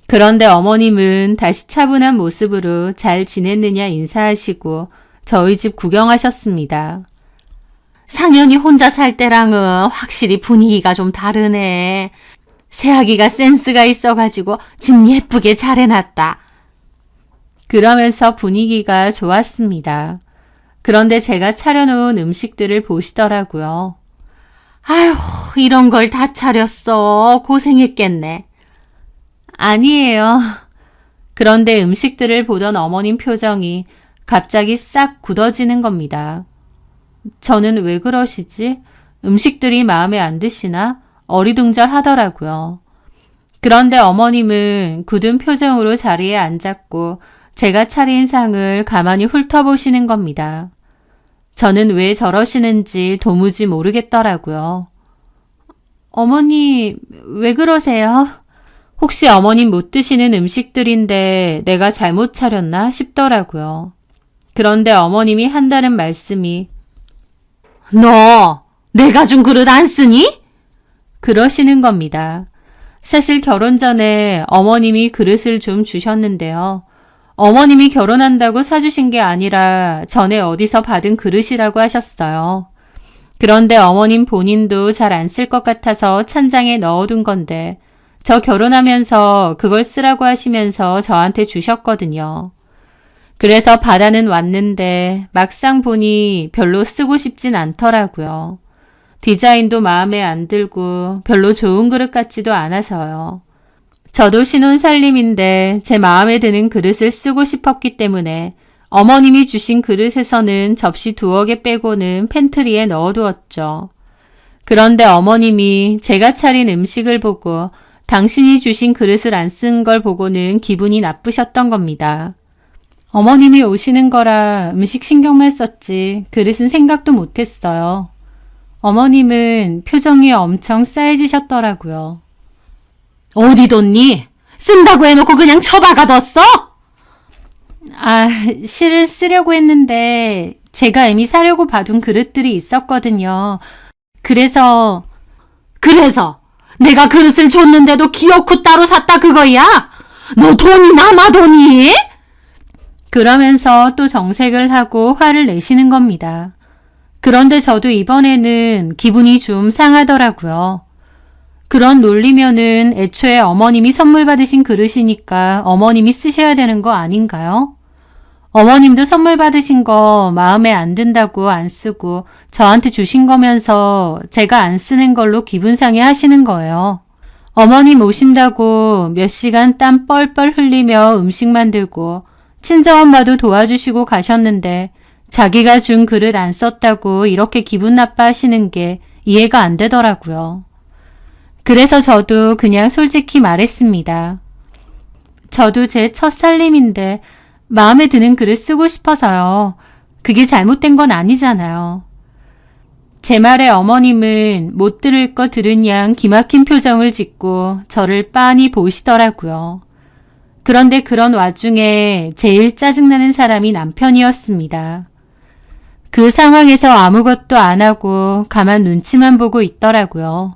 그런데 어머님은 다시 차분한 모습으로 잘 지냈느냐 인사하시고 저희 집 구경하셨습니다. 상현이 혼자 살 때랑은 확실히 분위기가 좀 다르네. 새아기가 센스가 있어가지고 집 예쁘게 잘 해놨다. 그러면서 분위기가 좋았습니다. 그런데 제가 차려놓은 음식들을 보시더라고요. 아휴, 이런 걸 다 차렸어. 고생했겠네. 아니에요. 그런데 음식들을 보던 어머님 표정이 갑자기 싹 굳어지는 겁니다. 저는 왜 그러시지? 음식들이 마음에 안 드시나? 어리둥절하더라고요. 그런데 어머님은 굳은 표정으로 자리에 앉았고 제가 차린 상을 가만히 훑어보시는 겁니다. 저는 왜 저러시는지 도무지 모르겠더라고요. 어머니, 왜 그러세요? 혹시 어머님 못 드시는 음식들인데 내가 잘못 차렸나 싶더라고요. 그런데 어머님이 한다는 말씀이 너 내가 준 그릇 안 쓰니? 그러시는 겁니다. 사실 결혼 전에 어머님이 그릇을 좀 주셨는데요. 어머님이 결혼한다고 사주신 게 아니라 전에 어디서 받은 그릇이라고 하셨어요. 그런데 어머님 본인도 잘 안 쓸 것 같아서 찬장에 넣어둔 건데 저 결혼하면서 그걸 쓰라고 하시면서 저한테 주셨거든요. 그래서 받아는 왔는데 막상 보니 별로 쓰고 싶진 않더라고요. 디자인도 마음에 안 들고 별로 좋은 그릇 같지도 않아서요. 저도 신혼살림인데 제 마음에 드는 그릇을 쓰고 싶었기 때문에 어머님이 주신 그릇에서는 접시 2개 빼고는 팬트리에 넣어두었죠. 그런데 어머님이 제가 차린 음식을 보고 당신이 주신 그릇을 안 쓴 걸 보고는 기분이 나쁘셨던 겁니다. 어머님이 오시는 거라 음식 신경만 썼지 그릇은 생각도 못했어요. 어머님은 표정이 엄청 싸해지셨더라고요. 어디 뒀니? 쓴다고 해놓고 그냥 처박아뒀어? 실을 쓰려고 했는데 제가 이미 사려고 봐둔 그릇들이 있었거든요. 그래서 내가 그릇을 줬는데도 기어코 따로 샀다 그거야? 너 돈이 남아 돈이? 그러면서 또 정색을 하고 화를 내시는 겁니다. 그런데 저도 이번에는 기분이 좀 상하더라고요. 그런 논리면은 애초에 어머님이 선물 받으신 그릇이니까 어머님이 쓰셔야 되는 거 아닌가요? 어머님도 선물 받으신 거 마음에 안 든다고 안 쓰고 저한테 주신 거면서 제가 안 쓰는 걸로 기분 상해 하시는 거예요. 어머님 오신다고 몇 시간 땀 뻘뻘 흘리며 음식 만들고 친정엄마도 도와주시고 가셨는데 자기가 준 그릇 안 썼다고 이렇게 기분 나빠하시는 게 이해가 안 되더라고요. 그래서 저도 그냥 솔직히 말했습니다. 저도 제 첫 살림인데 마음에 드는 그릇 쓰고 싶어서요. 그게 잘못된 건 아니잖아요. 제 말에 어머님은 못 들을 거 들은 양 기막힌 표정을 짓고 저를 빤히 보시더라고요. 그런데 그런 와중에 제일 짜증나는 사람이 남편이었습니다. 그 상황에서 아무것도 안 하고 가만 눈치만 보고 있더라고요.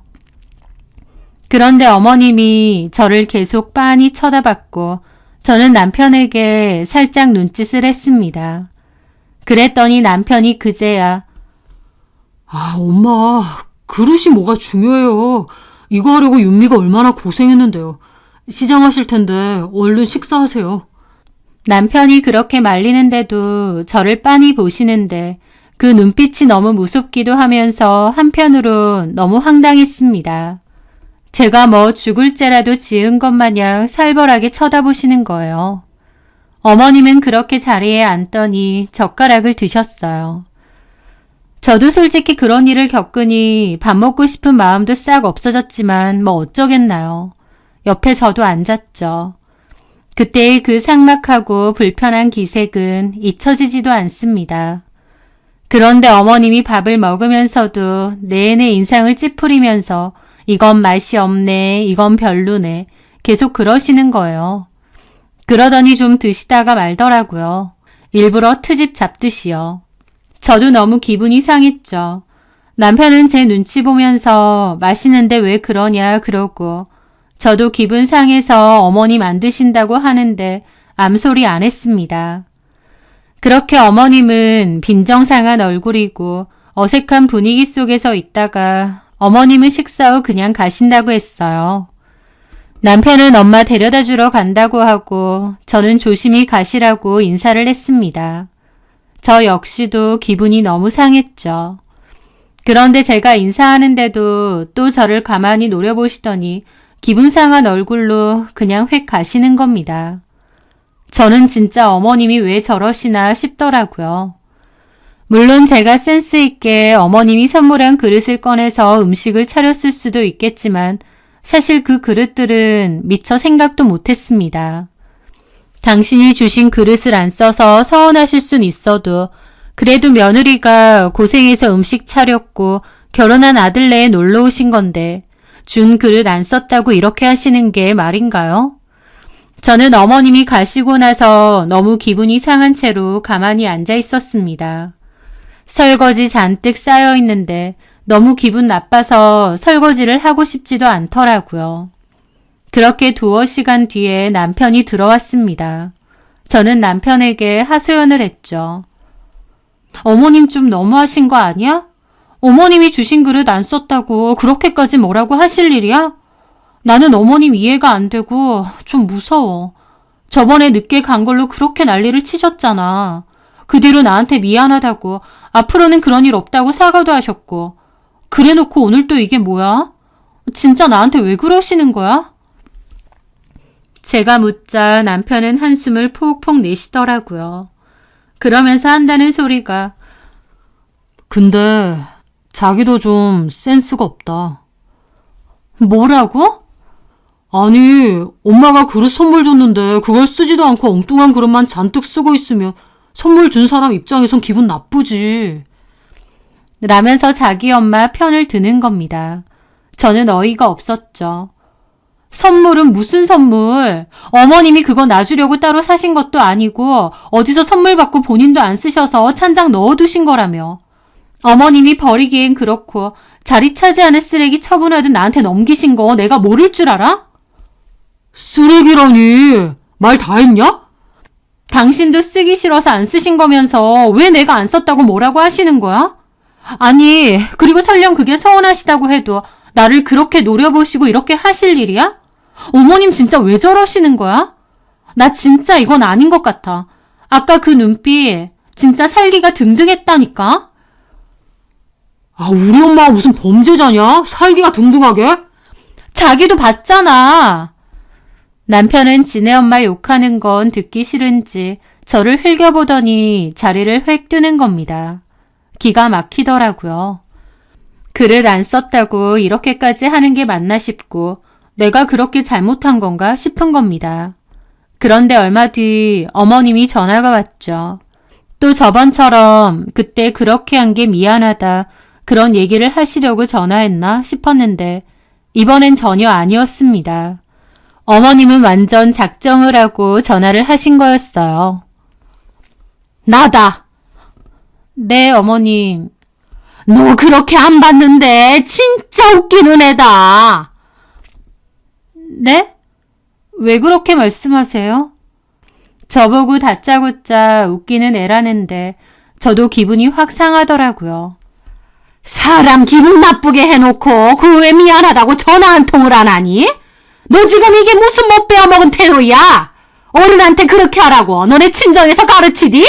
그런데 어머님이 저를 계속 빤히 쳐다봤고 저는 남편에게 살짝 눈짓을 했습니다. 그랬더니 남편이 그제야 아, 엄마, 그릇이 뭐가 중요해요. 이거 하려고 윤미가 얼마나 고생했는데요. 시장하실 텐데 얼른 식사하세요. 남편이 그렇게 말리는데도 저를 빤히 보시는데 그 눈빛이 너무 무섭기도 하면서 한편으론 너무 황당했습니다. 제가 뭐 죽을 죄라도 지은 것 마냥 살벌하게 쳐다보시는 거예요. 어머님은 그렇게 자리에 앉더니 젓가락을 드셨어요. 저도 솔직히 그런 일을 겪으니 밥 먹고 싶은 마음도 싹 없어졌지만 뭐 어쩌겠나요. 옆에 저도 앉았죠. 그때의 그 삭막하고 불편한 기색은 잊혀지지도 않습니다. 그런데 어머님이 밥을 먹으면서도 내내 인상을 찌푸리면서 이건 맛이 없네, 이건 별로네 계속 그러시는 거예요. 그러더니 좀 드시다가 말더라고요. 일부러 트집 잡듯이요. 저도 너무 기분이 상했죠. 남편은 제 눈치 보면서 맛있는데 왜 그러냐 그러고 저도 기분 상해서 어머님 안 드신다고 하는데 암소리 안 했습니다. 그렇게 어머님은 빈정상한 얼굴이고 어색한 분위기 속에서 있다가 어머님은 식사 후 그냥 가신다고 했어요. 남편은 엄마 데려다 주러 간다고 하고 저는 조심히 가시라고 인사를 했습니다. 저 역시도 기분이 너무 상했죠. 그런데 제가 인사하는데도 또 저를 가만히 노려보시더니 기분 상한 얼굴로 그냥 획 가시는 겁니다. 저는 진짜 어머님이 왜 저러시나 싶더라고요. 물론 제가 센스 있게 어머님이 선물한 그릇을 꺼내서 음식을 차렸을 수도 있겠지만 사실 그 그릇들은 미처 생각도 못했습니다. 당신이 주신 그릇을 안 써서 서운하실 순 있어도 그래도 며느리가 고생해서 음식 차렸고 결혼한 아들네에 놀러 오신 건데 준 그릇 안 썼다고 이렇게 하시는 게 말인가요? 저는 어머님이 가시고 나서 너무 기분이 상한 채로 가만히 앉아 있었습니다. 설거지 잔뜩 쌓여 있는데 너무 기분 나빠서 설거지를 하고 싶지도 않더라고요. 그렇게 두어 시간 뒤에 남편이 들어왔습니다. 저는 남편에게 하소연을 했죠. 어머님 좀 너무하신 거 아니야? 어머님이 주신 그릇 안 썼다고 그렇게까지 뭐라고 하실 일이야? 나는 어머님 이해가 안 되고 좀 무서워. 저번에 늦게 간 걸로 그렇게 난리를 치셨잖아. 그 뒤로 나한테 미안하다고 앞으로는 그런 일 없다고 사과도 하셨고 그래놓고 오늘 또 이게 뭐야? 진짜 나한테 왜 그러시는 거야? 제가 묻자 남편은 한숨을 폭폭 내쉬더라고요. 그러면서 한다는 소리가 근데 자기도 좀 센스가 없다. 뭐라고? 아니, 엄마가 그릇 선물 줬는데 그걸 쓰지도 않고 엉뚱한 그릇만 잔뜩 쓰고 있으면 선물 준 사람 입장에선 기분 나쁘지. 라면서 자기 엄마 편을 드는 겁니다. 저는 어이가 없었죠. 선물은 무슨 선물? 어머님이 그거 놔주려고 따로 사신 것도 아니고 어디서 선물 받고 본인도 안 쓰셔서 찬장 넣어두신 거라며. 어머님이 버리기엔 그렇고 자리 차지하는 쓰레기 처분하듯 나한테 넘기신 거 내가 모를 줄 알아? 쓰레기라니. 말 다 했냐? 당신도 쓰기 싫어서 안 쓰신 거면서 왜 내가 안 썼다고 뭐라고 하시는 거야? 아니, 그리고 설령 그게 서운하시다고 해도 나를 그렇게 노려보시고 이렇게 하실 일이야? 어머님 진짜 왜 저러시는 거야? 나 진짜 이건 아닌 것 같아. 아까 그 눈빛 진짜 살기가 등등했다니까? 아, 우리 엄마가 무슨 범죄자냐? 살기가 등등하게? 자기도 봤잖아. 남편은 지네 엄마 욕하는 건 듣기 싫은지 저를 흘겨보더니 자리를 획 뜨는 겁니다. 기가 막히더라고요. 글을 안 썼다고 이렇게까지 하는 게 맞나 싶고 내가 그렇게 잘못한 건가 싶은 겁니다. 그런데 얼마 뒤 어머님이 전화가 왔죠. 또 저번처럼 그때 그렇게 한 게 미안하다 그런 얘기를 하시려고 전화했나 싶었는데 이번엔 전혀 아니었습니다. 어머님은 완전 작정을 하고 전화를 하신 거였어요. 나다. 네, 어머님. 너 그렇게 안 봤는데 진짜 웃기는 애다. 네? 왜 그렇게 말씀하세요? 저보고 다짜고짜 웃기는 애라는데 저도 기분이 확 상하더라고요. 사람 기분 나쁘게 해놓고 그 후에 미안하다고 전화 한 통을 안 하니? 너 지금 이게 무슨 못 빼어먹은 태도야? 어른한테 그렇게 하라고 너네 친정에서 가르치디?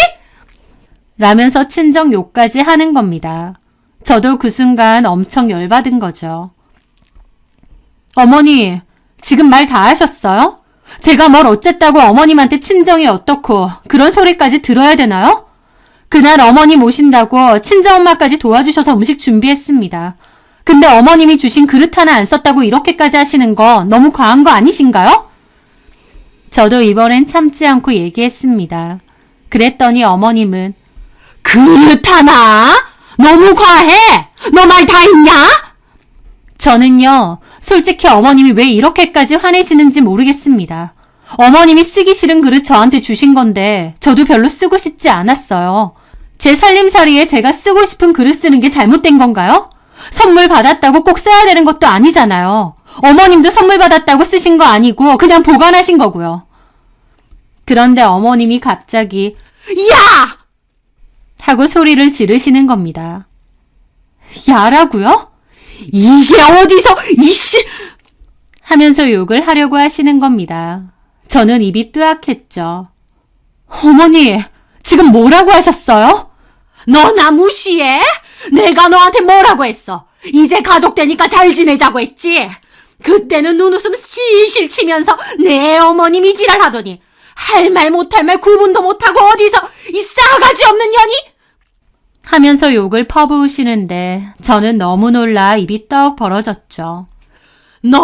라면서 친정 욕까지 하는 겁니다. 저도 그 순간 엄청 열받은 거죠. 어머니, 지금 말 다 하셨어요? 제가 뭘 어쨌다고 어머님한테 친정이 어떻고 그런 소리까지 들어야 되나요? 그날 어머님 오신다고 친정엄마까지 도와주셔서 음식 준비했습니다. 근데 어머님이 주신 그릇 하나 안 썼다고 이렇게까지 하시는 거 너무 과한 거 아니신가요? 저도 이번엔 참지 않고 얘기했습니다. 그랬더니 어머님은 그릇 하나? 너무 과해! 너 말 다 했냐? 저는요, 솔직히 어머님이 왜 이렇게까지 화내시는지 모르겠습니다. 어머님이 쓰기 싫은 그릇 저한테 주신 건데 저도 별로 쓰고 싶지 않았어요. 제 살림살이에 제가 쓰고 싶은 그릇 쓰는 게 잘못된 건가요? 선물 받았다고 꼭 써야 되는 것도 아니잖아요. 어머님도 선물 받았다고 쓰신 거 아니고 그냥 보관하신 거고요. 그런데 어머님이 갑자기 야! 하고 소리를 지르시는 겁니다. 야라고요? 이게 어디서 이씨! 하면서 욕을 하려고 하시는 겁니다. 저는 입이 뜨악했죠. 어머니, 지금 뭐라고 하셨어요? 너 나 무시해? 내가 너한테 뭐라고 했어? 이제 가족 되니까 잘 지내자고 했지? 그때는 눈웃음 실실 치면서 내 어머님이 지랄하더니 할 말 못할 말 구분도 못하고 어디서 이 싸가지 없는 년이? 하면서 욕을 퍼부으시는데 저는 너무 놀라 입이 떡 벌어졌죠. 너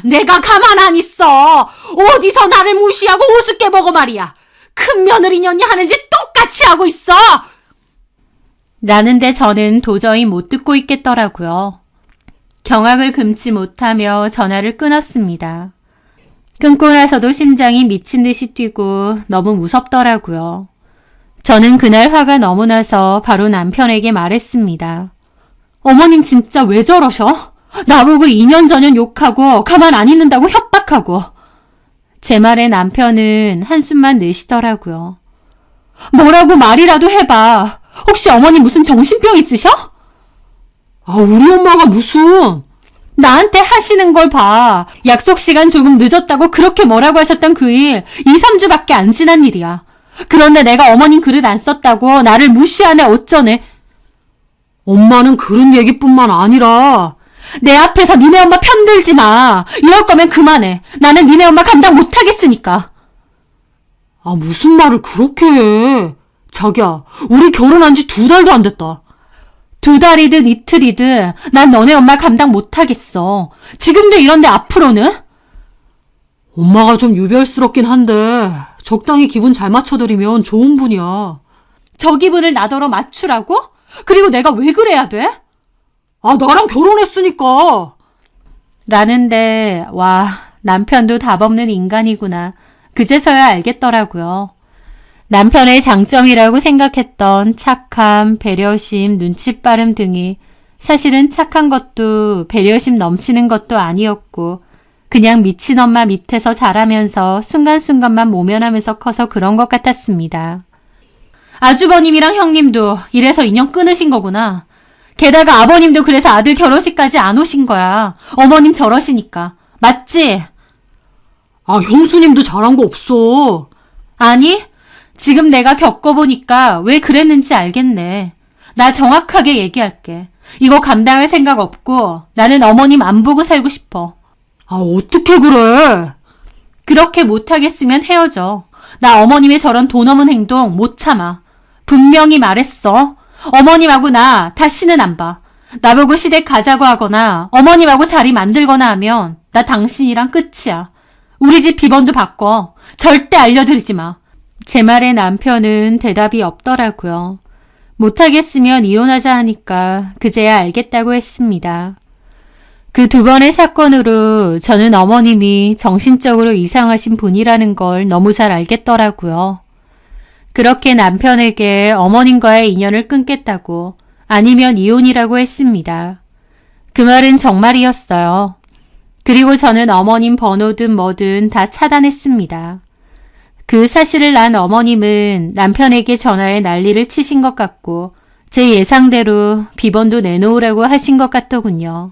내가 가만 안 있어. 어디서 나를 무시하고 우습게 보고 말이야. 큰 며느리 년이 하는지 똑같이 하고 있어. 라는데 저는 도저히 못 듣고 있겠더라고요. 경악을 금치 못하며 전화를 끊었습니다. 끊고 나서도 심장이 미친 듯이 뛰고 너무 무섭더라고요. 저는 그날 화가 너무 나서 바로 남편에게 말했습니다. 어머님 진짜 왜 저러셔? 나보고 2년 전엔 욕하고 가만 안 있는다고 협박하고. 제 말에 남편은 한숨만 내쉬더라고요. 뭐라고 말이라도 해봐. 혹시 어머니 무슨 정신병 있으셔? 아, 우리 엄마가 무슨... 나한테 하시는 걸 봐. 약속 시간 조금 늦었다고 그렇게 뭐라고 하셨던 그 일 2, 3주밖에 안 지난 일이야. 그런데 내가 어머님 그릇 안 썼다고 나를 무시하네 어쩌네. 엄마는 그런 얘기뿐만 아니라 내 앞에서 니네 엄마 편들지 마. 이럴 거면 그만해. 나는 니네 엄마 감당 못하겠으니까. 아, 무슨 말을 그렇게 해. 자기야, 우리 결혼한 지 2달도 안 됐다. 2달이든 이틀이든 난 너네 엄마 감당 못하겠어. 지금도 이런데 앞으로는? 엄마가 좀 유별스럽긴 한데 적당히 기분 잘 맞춰드리면 좋은 분이야. 저 기분을 나더러 맞추라고? 그리고 내가 왜 그래야 돼? 아, 나랑 결혼했으니까. 라는데 와, 남편도 답 없는 인간이구나. 그제서야 알겠더라고요. 남편의 장점이라고 생각했던 착함, 배려심, 눈치 빠름 등이 사실은 착한 것도 배려심 넘치는 것도 아니었고 그냥 미친 엄마 밑에서 자라면서 순간순간만 모면하면서 커서 그런 것 같았습니다. 아주버님이랑 형님도 이래서 인연 끊으신 거구나. 게다가 아버님도 그래서 아들 결혼식까지 안 오신 거야. 어머님 저러시니까. 맞지? 아, 형수님도 잘한 거 없어. 아니, 지금 내가 겪어보니까 왜 그랬는지 알겠네. 나 정확하게 얘기할게. 이거 감당할 생각 없고 나는 어머님 안 보고 살고 싶어. 아, 어떻게 그래? 그렇게 못하겠으면 헤어져. 나 어머님의 저런 돈 없는 행동 못 참아. 분명히 말했어. 어머님하고 나 다시는 안 봐. 나보고 시댁 가자고 하거나 어머님하고 자리 만들거나 하면 나 당신이랑 끝이야. 우리 집 비번도 바꿔. 절대 알려드리지 마. 제 말에 남편은 대답이 없더라고요. 못하겠으면 이혼하자 하니까 그제야 알겠다고 했습니다. 그 두 번의 사건으로 저는 어머님이 정신적으로 이상하신 분이라는 걸 너무 잘 알겠더라고요. 그렇게 남편에게 어머님과의 인연을 끊겠다고 아니면 이혼이라고 했습니다. 그 말은 정말이었어요. 그리고 저는 어머님 번호든 뭐든 다 차단했습니다. 그 사실을 난 어머님은 남편에게 전화해 난리를 치신 것 같고 제 예상대로 비번도 내놓으라고 하신 것 같더군요.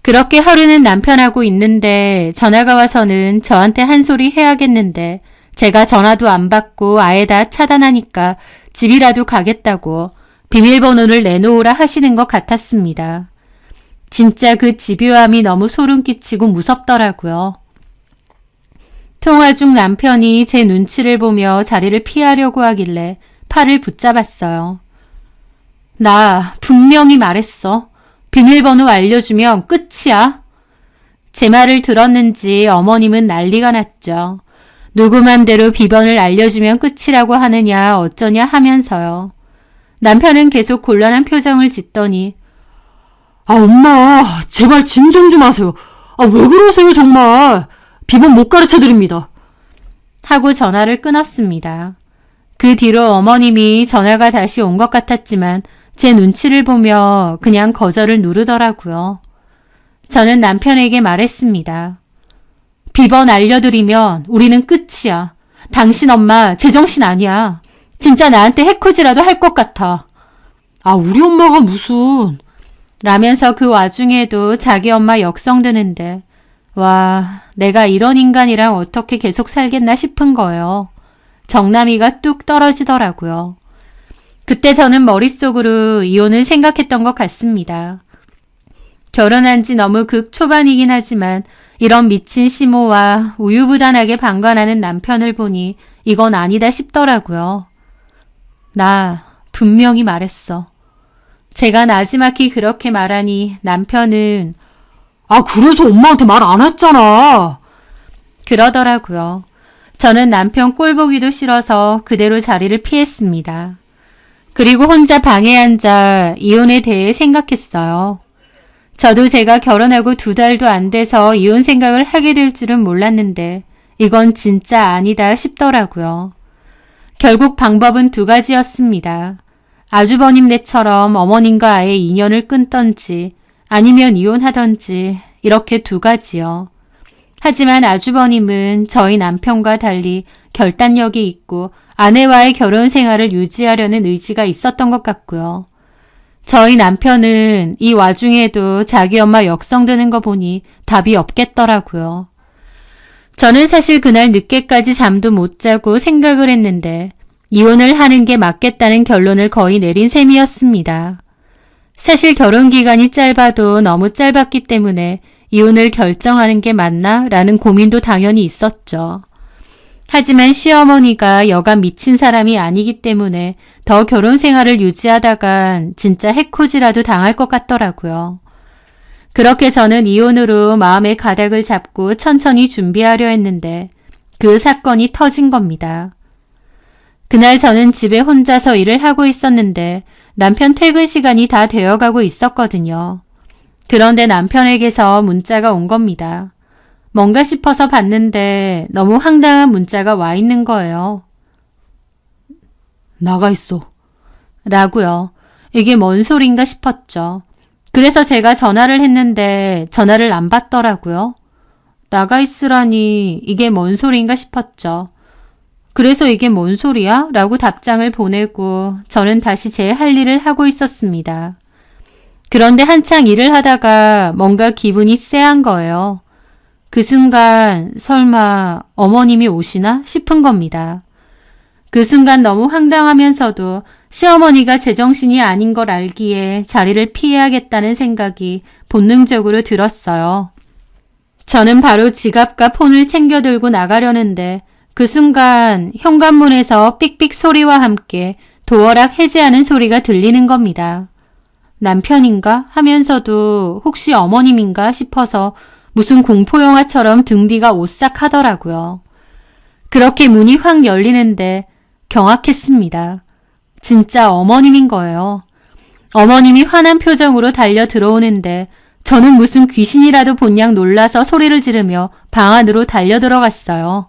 그렇게 하루는 남편하고 있는데 전화가 와서는 저한테 한 소리 해야겠는데 제가 전화도 안 받고 아예 다 차단하니까 집이라도 가겠다고 비밀번호를 내놓으라 하시는 것 같았습니다. 진짜 그 집요함이 너무 소름 끼치고 무섭더라고요. 통화 중 남편이 제 눈치를 보며 자리를 피하려고 하길래 팔을 붙잡았어요. 나 분명히 말했어. 비밀번호 알려주면 끝이야. 제 말을 들었는지 어머님은 난리가 났죠. 누구 맘대로 비번을 알려주면 끝이라고 하느냐 어쩌냐 하면서요. 남편은 계속 곤란한 표정을 짓더니 아, 엄마, 제발 진정 좀 하세요. 아, 왜 그러세요, 정말. 비번 못 가르쳐 드립니다. 하고 전화를 끊었습니다. 그 뒤로 어머님이 전화가 다시 온 것 같았지만 제 눈치를 보며 그냥 거절을 누르더라고요. 저는 남편에게 말했습니다. 비번 알려드리면 우리는 끝이야. 당신 엄마 제정신 아니야. 진짜 나한테 해코지라도 할 것 같아. 아, 우리 엄마가 무슨... 라면서 그 와중에도 자기 엄마 역성드는데 와, 내가 이런 인간이랑 어떻게 계속 살겠나 싶은 거예요. 정남이가 뚝 떨어지더라고요. 그때 저는 머릿속으로 이혼을 생각했던 것 같습니다. 결혼한 지 너무 극 초반이긴 하지만 이런 미친 시모와 우유부단하게 방관하는 남편을 보니 이건 아니다 싶더라고요. 나 분명히 말했어. 제가 나지막히 그렇게 말하니 남편은 아, 그래서 엄마한테 말 안 했잖아. 그러더라고요. 저는 남편 꼴 보기도 싫어서 그대로 자리를 피했습니다. 그리고 혼자 방에 앉아 이혼에 대해 생각했어요. 저도 제가 결혼하고 2달도 안 돼서 이혼 생각을 하게 될 줄은 몰랐는데 이건 진짜 아니다 싶더라고요. 결국 방법은 2가지였습니다. 아주버님네처럼 어머님과 아예 인연을 끊던지 아니면 이혼하던지 이렇게 2가지요. 하지만 아주버님은 저희 남편과 달리 결단력이 있고 아내와의 결혼 생활을 유지하려는 의지가 있었던 것 같고요. 저희 남편은 이 와중에도 자기 엄마 역성드는 거 보니 답이 없겠더라고요. 저는 사실 그날 늦게까지 잠도 못 자고 생각을 했는데 이혼을 하는 게 맞겠다는 결론을 거의 내린 셈이었습니다. 사실 결혼 기간이 짧아도 너무 짧았기 때문에 이혼을 결정하는 게 맞나? 라는 고민도 당연히 있었죠. 하지만 시어머니가 여간 미친 사람이 아니기 때문에 더 결혼 생활을 유지하다간 진짜 해코지라도 당할 것 같더라고요. 그렇게 저는 이혼으로 마음의 가닥을 잡고 천천히 준비하려 했는데 그 사건이 터진 겁니다. 그날 저는 집에 혼자서 일을 하고 있었는데 남편 퇴근 시간이 다 되어가고 있었거든요. 그런데 남편에게서 문자가 온 겁니다. 뭔가 싶어서 봤는데 너무 황당한 문자가 와 있는 거예요. 나가 있어. 라고요. 이게 뭔 소린가 싶었죠. 그래서 제가 전화를 했는데 전화를 안 받더라고요. 나가 있으라니 이게 뭔 소린가 싶었죠. 그래서 이게 뭔 소리야? 라고 답장을 보내고 저는 다시 제 할 일을 하고 있었습니다. 그런데 한창 일을 하다가 뭔가 기분이 쎄한 거예요. 그 순간 설마 어머님이 오시나 싶은 겁니다. 그 순간 너무 황당하면서도 시어머니가 제정신이 아닌 걸 알기에 자리를 피해야겠다는 생각이 본능적으로 들었어요. 저는 바로 지갑과 폰을 챙겨 들고 나가려는데 그 순간 현관문에서 삑삑 소리와 함께 도어락 해제하는 소리가 들리는 겁니다. 남편인가 하면서도 혹시 어머님인가 싶어서 무슨 공포영화처럼 등 뒤가 오싹하더라고요. 그렇게 문이 확 열리는데 경악했습니다. 진짜 어머님인 거예요. 어머님이 화난 표정으로 달려 들어오는데 저는 무슨 귀신이라도 본 양 놀라서 소리를 지르며 방 안으로 달려 들어갔어요.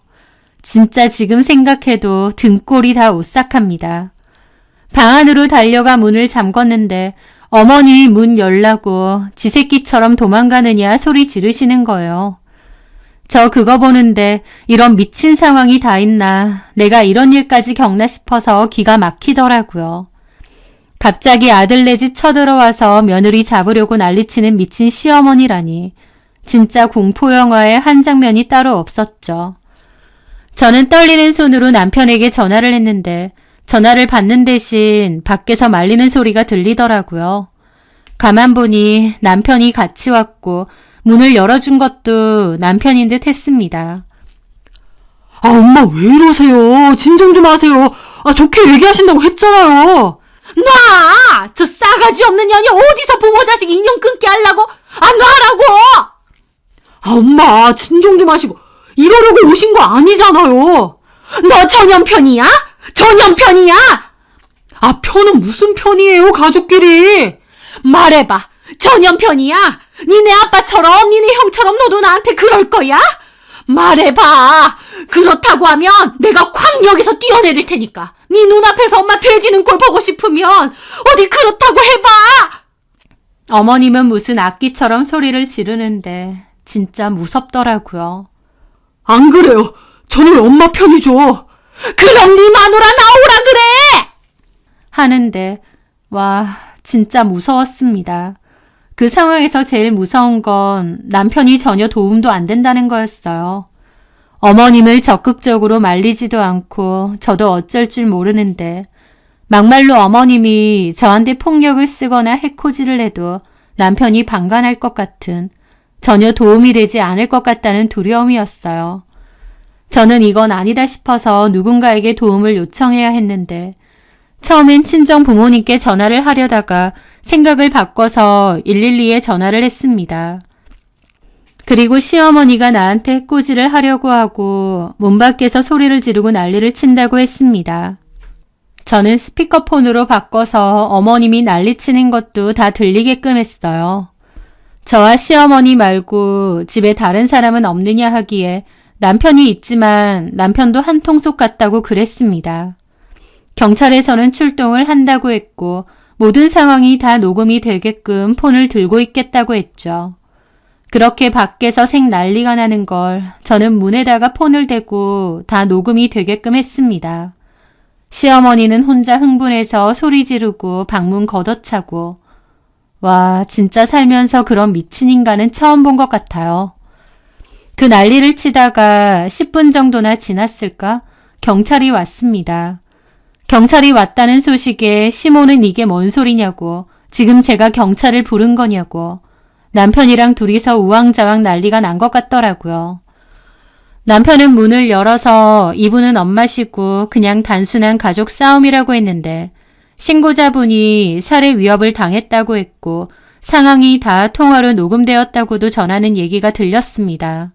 진짜 지금 생각해도 등골이 다 오싹합니다. 방 안으로 달려가 문을 잠궜는데 어머님이 문 열라고 쥐새끼처럼 도망가느냐 소리 지르시는 거예요. 저 그거 보는데 이런 미친 상황이 다 있나, 내가 이런 일까지 겪나 싶어서 기가 막히더라고요. 갑자기 아들네 집 쳐들어와서 며느리 잡으려고 난리치는 미친 시어머니라니 진짜 공포영화의 한 장면이 따로 없었죠. 저는 떨리는 손으로 남편에게 전화를 했는데 전화를 받는 대신 밖에서 말리는 소리가 들리더라고요. 가만 보니 남편이 같이 왔고 문을 열어준 것도 남편인 듯 했습니다. 아, 엄마 왜 이러세요? 진정 좀 하세요. 아, 좋게 얘기하신다고 했잖아요. 놔! 저 싸가지 없는 년이 어디서 부모 자식 인연 끊게 하려고? 아, 놔라고! 아, 엄마 진정 좀 하시고 이러려고 오신 거 아니잖아요. 너 전염편이야? 전염편이야? 아, 편은 무슨 편이에요, 가족끼리. 말해봐. 전염편이야? 니네 아빠처럼 니네 형처럼 너도 나한테 그럴 거야? 말해봐. 그렇다고 하면 내가 콱 여기서 뛰어내릴 테니까. 네 눈앞에서 엄마 돼지는 꼴 보고 싶으면 어디 그렇다고 해봐. 어머님은 무슨 악기처럼 소리를 지르는데 진짜 무섭더라고요. 안 그래요. 저는 엄마 편이죠. 그럼 네 마누라 나오라 그래. 하는데 와, 진짜 무서웠습니다. 그 상황에서 제일 무서운 건 남편이 전혀 도움도 안 된다는 거였어요. 어머님을 적극적으로 말리지도 않고 저도 어쩔 줄 모르는데 막말로 어머님이 저한테 폭력을 쓰거나 해코지를 해도 남편이 방관할 것 같은, 전혀 도움이 되지 않을 것 같다는 두려움이었어요. 저는 이건 아니다 싶어서 누군가에게 도움을 요청해야 했는데 처음엔 친정 부모님께 전화를 하려다가 생각을 바꿔서 112에 전화를 했습니다. 그리고 시어머니가 나한테 해코지를 하려고 하고 문 밖에서 소리를 지르고 난리를 친다고 했습니다. 저는 스피커폰으로 바꿔서 어머님이 난리치는 것도 다 들리게끔 했어요. 저와 시어머니 말고 집에 다른 사람은 없느냐 하기에 남편이 있지만 남편도 한통속 같다고 그랬습니다. 경찰에서는 출동을 한다고 했고 모든 상황이 다 녹음이 되게끔 폰을 들고 있겠다고 했죠. 그렇게 밖에서 생 난리가 나는 걸 저는 문에다가 폰을 대고 다 녹음이 되게끔 했습니다. 시어머니는 혼자 흥분해서 소리 지르고 방문 걷어차고, 와, 진짜 살면서 그런 미친 인간은 처음 본 것 같아요. 그 난리를 치다가 10분 정도나 지났을까? 경찰이 왔습니다. 경찰이 왔다는 소식에 시모는 이게 뭔 소리냐고, 지금 제가 경찰을 부른 거냐고, 남편이랑 둘이서 우왕좌왕 난리가 난 것 같더라고요. 남편은 문을 열어서 이분은 엄마시고 그냥 단순한 가족 싸움이라고 했는데 신고자분이 살해 위협을 당했다고 했고 상황이 다 통화로 녹음되었다고도 전하는 얘기가 들렸습니다.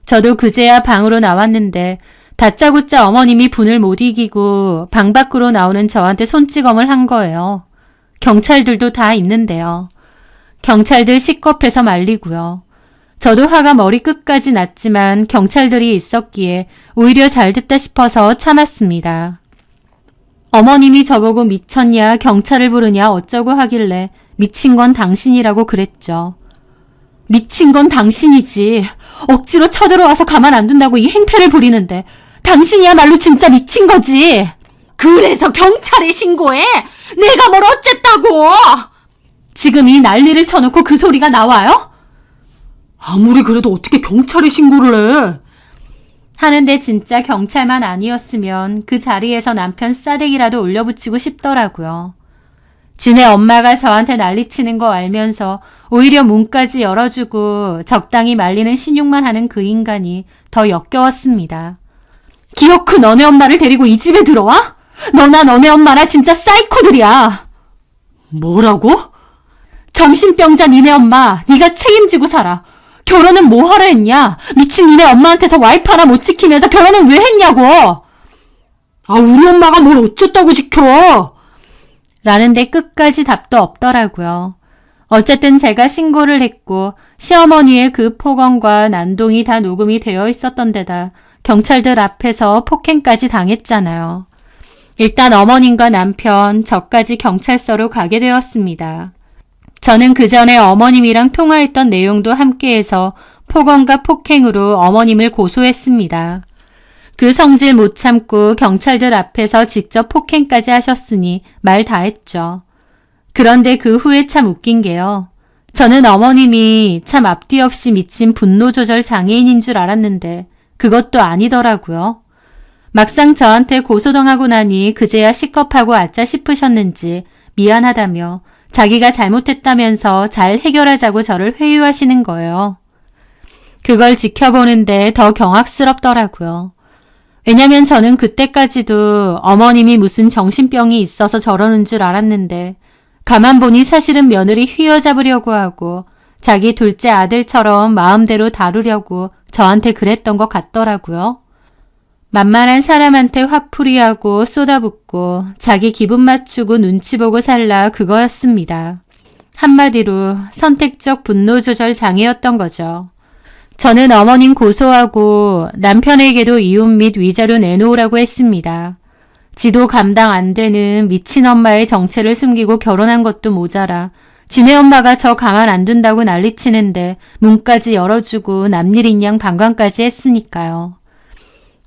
저도 그제야 방으로 나왔는데 다짜고짜 어머님이 분을 못 이기고 방 밖으로 나오는 저한테 손찌검을 한 거예요. 경찰들도 다 있는데요. 경찰들 시겁해서 말리고요. 저도 화가 머리 끝까지 났지만 경찰들이 있었기에 오히려 잘 됐다 싶어서 참았습니다. 어머님이 저보고 미쳤냐, 경찰을 부르냐 어쩌고 하길래 미친 건 당신이라고 그랬죠. 미친 건 당신이지. 억지로 쳐들어와서 가만 안 둔다고 이 행패를 부리는데 당신이야말로 진짜 미친 거지. 그래서 경찰에 신고해? 내가 뭘 어쨌다고? 지금 이 난리를 쳐놓고 그 소리가 나와요? 아무리 그래도 어떻게 경찰에 신고를 해? 하는데 진짜 경찰만 아니었으면 그 자리에서 남편 싸대기라도 올려붙이고 싶더라고요. 지네 엄마가 저한테 난리치는 거 알면서 오히려 문까지 열어주고 적당히 말리는 신용만 하는 그 인간이 더 역겨웠습니다. 기어크 너네 엄마를 데리고 이 집에 들어와? 너나 너네 엄마나 진짜 사이코들이야. 뭐라고? 정신병자 니네 엄마, 네가 책임지고 살아. 결혼은 뭐 하러 했냐? 미친 니네 엄마한테서 와이프 하나 못 지키면서 결혼은 왜 했냐고! 우리 엄마가 뭘 어쨌다고 지켜! 라는데 끝까지 답도 없더라고요. 어쨌든 제가 신고를 했고 시어머니의 그 폭언과 난동이 다 녹음이 되어 있었던 데다 경찰들 앞에서 폭행까지 당했잖아요. 일단 어머님과 남편, 저까지 경찰서로 가게 되었습니다. 저는 그 전에 어머님이랑 통화했던 내용도 함께해서 폭언과 폭행으로 어머님을 고소했습니다. 그 성질 못 참고 경찰들 앞에서 직접 폭행까지 하셨으니 말 다 했죠. 그런데 그 후에 참 웃긴 게요. 저는 어머님이 참 앞뒤 없이 미친 분노 조절 장애인인 줄 알았는데 그것도 아니더라고요. 막상 저한테 고소당하고 나니 그제야 시겁하고 아짜 싶으셨는지 미안하다며 자기가 잘못했다면서 잘 해결하자고 저를 회유하시는 거예요. 그걸 지켜보는데 더 경악스럽더라고요. 왜냐면 저는 그때까지도 어머님이 무슨 정신병이 있어서 저러는 줄 알았는데 가만 보니 사실은 며느리 휘어잡으려고 하고 자기 둘째 아들처럼 마음대로 다루려고 저한테 그랬던 것 같더라고요. 만만한 사람한테 화풀이하고 쏟아붓고 자기 기분 맞추고 눈치 보고 살라 그거였습니다. 한마디로 선택적 분노 조절 장애였던 거죠. 저는 어머님 고소하고 남편에게도 이혼 및 위자료 내놓으라고 했습니다. 지도 감당 안 되는 미친 엄마의 정체를 숨기고 결혼한 것도 모자라 지네 엄마가 저 가만 안 둔다고 난리치는데 문까지 열어주고 남일인 양 방관까지 했으니까요.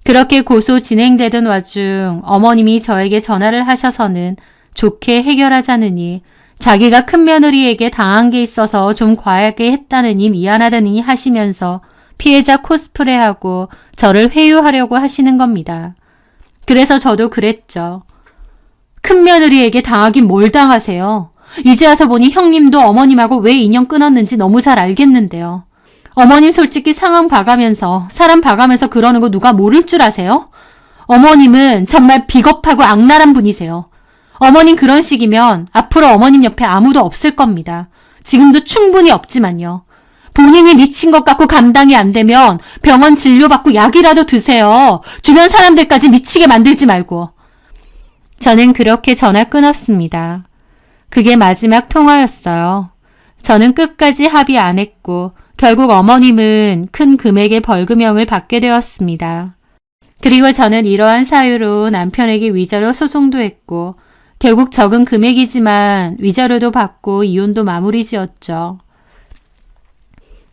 그렇게 고소 진행되던 와중 어머님이 저에게 전화를 하셔서는 좋게 해결하자느니 자기가 큰며느리에게 당한 게 있어서 좀 과하게 했다느니 미안하다느니 하시면서 피해자 코스프레하고 저를 회유하려고 하시는 겁니다. 그래서 저도 그랬죠. 큰며느리에게 당하긴 뭘 당하세요. 이제 와서 보니 형님도 어머님하고 왜 인연 끊었는지 너무 잘 알겠는데요. 어머님 솔직히 상황 봐가면서 사람 봐가면서 그러는 거 누가 모를 줄 아세요? 어머님은 정말 비겁하고 악랄한 분이세요. 어머님 그런 식이면 앞으로 어머님 옆에 아무도 없을 겁니다. 지금도 충분히 없지만요. 본인이 미친 것 같고 감당이 안 되면 병원 진료받고 약이라도 드세요. 주변 사람들까지 미치게 만들지 말고. 저는 그렇게 전화 끊었습니다. 그게 마지막 통화였어요. 저는 끝까지 합의 안 했고 결국 어머님은 큰 금액의 벌금형을 받게 되었습니다. 그리고 저는 이러한 사유로 남편에게 위자료 소송도 했고 결국 적은 금액이지만 위자료도 받고 이혼도 마무리 지었죠.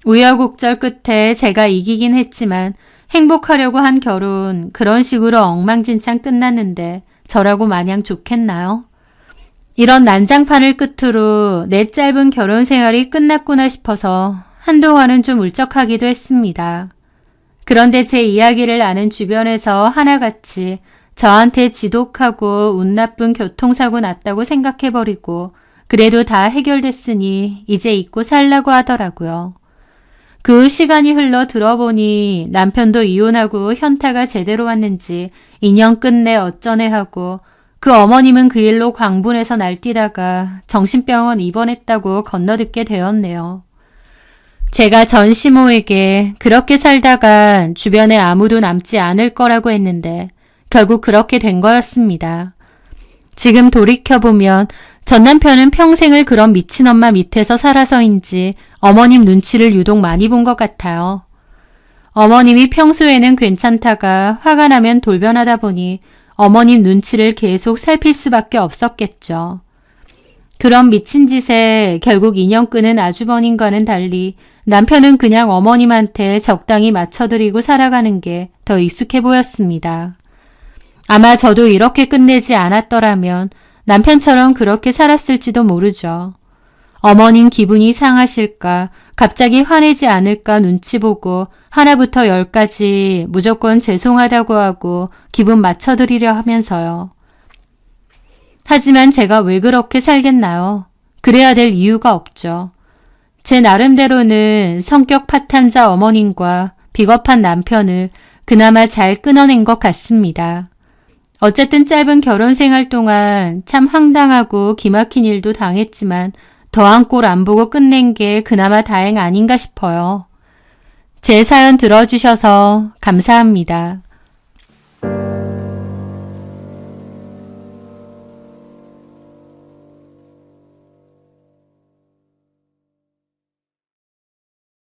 우여곡절 끝에 제가 이기긴 했지만 행복하려고 한 결혼 그런 식으로 엉망진창 끝났는데 저라고 마냥 좋겠나요? 이런 난장판을 끝으로 내 짧은 결혼 생활이 끝났구나 싶어서 한동안은 좀 울적하기도 했습니다. 그런데 제 이야기를 아는 주변에서 하나같이 저한테 지독하고 운 나쁜 교통사고 났다고 생각해버리고 그래도 다 해결됐으니 이제 잊고 살라고 하더라고요. 그 시간이 흘러 들어보니 남편도 이혼하고 현타가 제대로 왔는지 인연 끝내 어쩌네 하고 그 어머님은 그 일로 광분해서 날뛰다가 정신병원 입원했다고 건너듣게 되었네요. 제가 전 시모에게 그렇게 살다간 주변에 아무도 남지 않을 거라고 했는데 결국 그렇게 된 거였습니다. 지금 돌이켜보면 전 남편은 평생을 그런 미친 엄마 밑에서 살아서인지 어머님 눈치를 유독 많이 본 것 같아요. 어머님이 평소에는 괜찮다가 화가 나면 돌변하다 보니 어머님 눈치를 계속 살필 수밖에 없었겠죠. 그런 미친 짓에 결국 인연 끄는 아주버님과는 달리 남편은 그냥 어머님한테 적당히 맞춰드리고 살아가는 게 더 익숙해 보였습니다. 아마 저도 이렇게 끝내지 않았더라면 남편처럼 그렇게 살았을지도 모르죠. 어머님 기분이 상하실까, 갑자기 화내지 않을까 눈치 보고 하나부터 열까지 무조건 죄송하다고 하고 기분 맞춰드리려 하면서요. 하지만 제가 왜 그렇게 살겠나요? 그래야 될 이유가 없죠. 제 나름대로는 성격 파탄자 어머님과 비겁한 남편을 그나마 잘 끊어낸 것 같습니다. 어쨌든 짧은 결혼 생활 동안 참 황당하고 기막힌 일도 당했지만 더한 꼴 안 보고 끝낸 게 그나마 다행 아닌가 싶어요. 제 사연 들어주셔서 감사합니다.